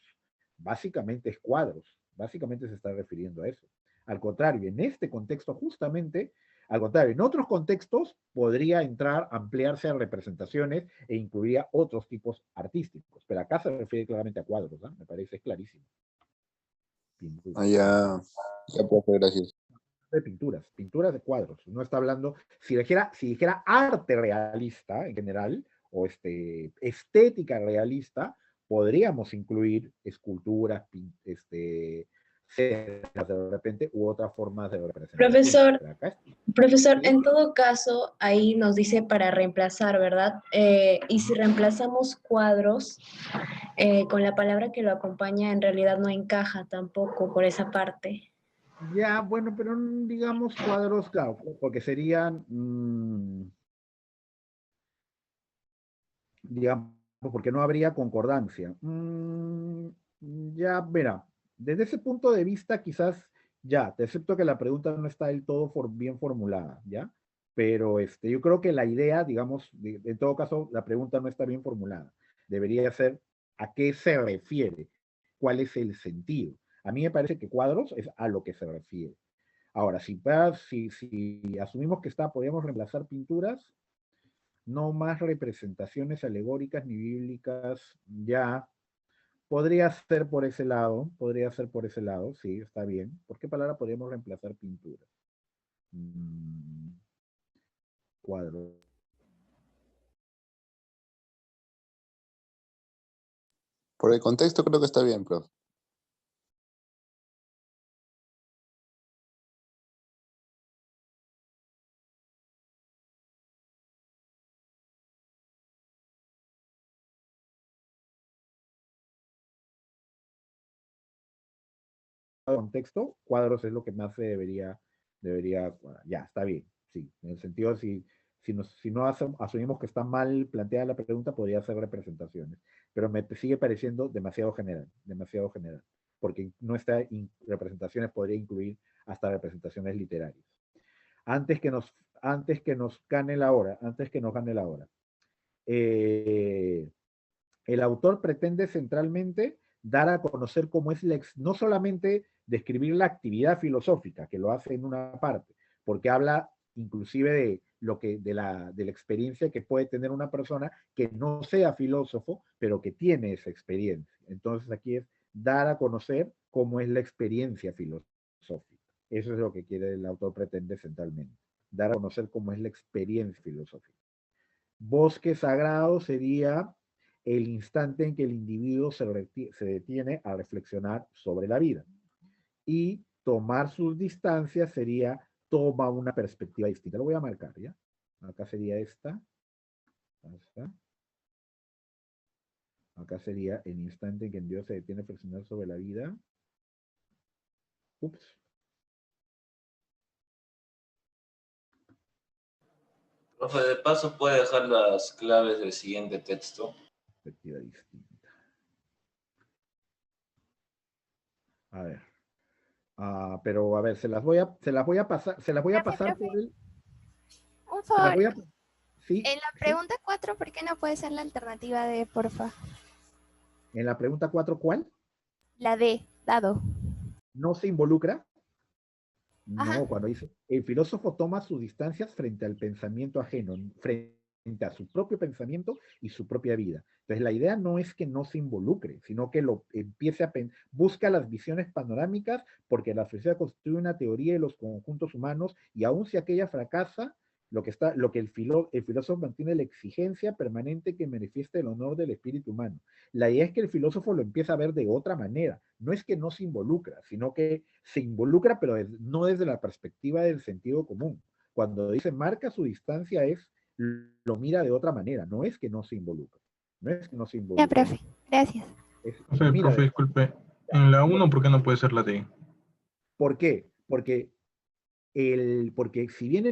Básicamente es cuadros. Básicamente se está refiriendo a eso. Al contrario, en este contexto justamente, al contrario, en otros contextos podría entrar, ampliarse a representaciones e incluiría otros tipos artísticos, pero acá se refiere claramente a cuadros, ¿no? Me parece clarísimo. Pintura. Ah, ya, profe, gracias. De pinturas de cuadros. No está hablando, si dijera arte realista en general, o estética realista, podríamos incluir esculturas, ceras de repente, u otras formas de representación. Profesor, Pero acá profesor, ¿sí? en todo caso, ahí nos dice para reemplazar, ¿verdad? Y si reemplazamos cuadros, con la palabra que lo acompaña, en realidad no encaja tampoco por esa parte. Ya, bueno, pero digamos cuadros, claro, porque serían, digamos, porque no habría concordancia. Ya, mira, desde ese punto de vista quizás ya, te acepto que la pregunta no está del todo bien formulada, ¿ya? Pero yo creo que la idea, digamos, en todo caso, la pregunta no está bien formulada. Debería ser a qué se refiere, cuál es el sentido. A mí me parece que cuadros es a lo que se refiere. Ahora, si asumimos que podríamos reemplazar pinturas, no más representaciones alegóricas ni bíblicas, ya podría ser por ese lado, sí, está bien. ¿Por qué palabra podríamos reemplazar pintura? Cuadro. Por el contexto creo que está bien, profe. contexto, cuadros es lo que más se debería, ya, está bien, sí, en el sentido, si no asumimos que está mal planteada la pregunta, podría ser representaciones, pero me sigue pareciendo demasiado general, porque representaciones podría incluir hasta representaciones literarias. Antes que nos gane la hora, el autor pretende centralmente dar a conocer cómo es no solamente describir la actividad filosófica, que lo hace en una parte, porque habla inclusive de la experiencia que puede tener una persona que no sea filósofo, pero que tiene esa experiencia. Entonces aquí es dar a conocer cómo es la experiencia filosófica. Eso es lo que el autor pretende centralmente, dar a conocer cómo es la experiencia filosófica. Bosque sagrado sería el instante en que el individuo se detiene a reflexionar sobre la vida. Y tomar sus distancias sería toma una perspectiva distinta. Lo voy a marcar, ¿ya? Acá sería esta. Acá sería el instante en que el individuo se detiene a reflexionar sobre la vida. Ups. Profe, de paso puede dejar las claves del siguiente texto. Perspectiva distinta. A ver. Pero a ver, se las voy a pasar por el. Un favor, Sí. en la pregunta 4, ¿por qué no puede ser la alternativa D, porfa? En la pregunta 4, ¿cuál? La D, dado. ¿No se involucra? Ajá. No, cuando dice, el filósofo toma sus distancias frente al pensamiento ajeno, frente a su propio pensamiento y su propia vida. Entonces, la idea no es que no se involucre, sino que lo empiece a busca las visiones panorámicas, porque la filosofía constituye una teoría de los conjuntos humanos, y aun si aquella fracasa, el filósofo mantiene la exigencia permanente que manifiesta el honor del espíritu humano. La idea es que el filósofo lo empieza a ver de otra manera. No es que no se involucra, sino que se involucra, pero no desde la perspectiva del sentido común. Cuando dice marca su distancia, lo mira de otra manera. No es que no se involucra. Ya, profe. Gracias. Profe, disculpe. En la 1, ¿por qué no puede ser la D? ¿Por qué? Porque si bien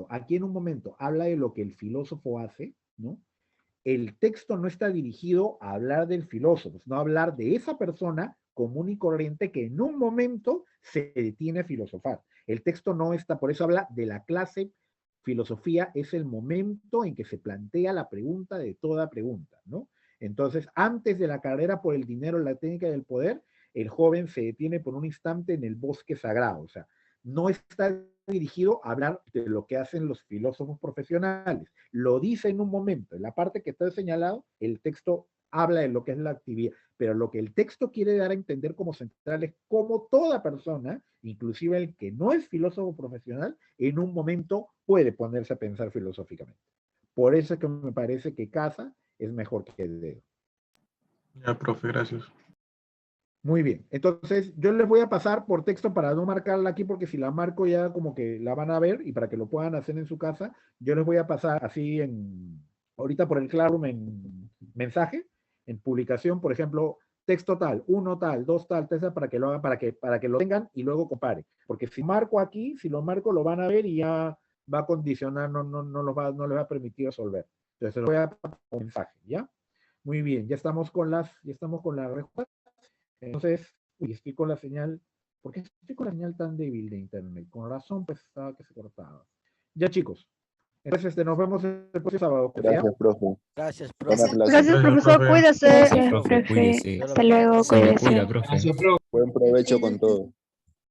aquí en un momento habla de lo que el filósofo hace, ¿no? El texto no está dirigido a hablar del filósofo, sino a hablar de esa persona común y corriente que en un momento se detiene a filosofar. El texto no está, por eso habla de la clase. Filosofía es el momento en que se plantea la pregunta de toda pregunta, ¿no? Entonces, antes de la carrera por el dinero, la técnica del poder, el joven se detiene por un instante en el bosque sagrado. O sea, no está dirigido a hablar de lo que hacen los filósofos profesionales. Lo dice en un momento. En la parte que está señalado, el texto habla de lo que es la actividad, pero lo que el texto quiere dar a entender como central es cómo toda persona, inclusive el que no es filósofo profesional, en un momento puede ponerse a pensar filosóficamente. Por eso es que me parece que casa es mejor que el dedo. Ya, profe, gracias. Muy bien, entonces yo les voy a pasar por texto para no marcarla aquí, porque si la marco ya como que la van a ver, y para que lo puedan hacer en su casa, yo les voy a pasar así ahorita por el Classroom en mensaje, en publicación, por ejemplo, texto tal, 1 tal, 2 tal, 3 tal, para que lo hagan, para que lo tengan y luego compare. Porque si marco aquí, si lo marco lo van a ver y ya va a condicionar, no les va a permitir resolver. Entonces se lo voy a pasar por mensaje, ¿ya? Muy bien, ya estamos con la respuesta. Entonces, estoy con la señal. ¿Por qué estoy con la señal tan débil de internet? Con razón pensaba que se cortaba. Ya, chicos. Entonces, nos vemos el próximo sábado. Gracias, profe. Gracias, Buena profe. clase. Gracias, profesor. Cuídese. Gracias, Profe, profe. cuídese. Hasta luego, Se me cuídese. cuida, profe. Buen provecho con todo.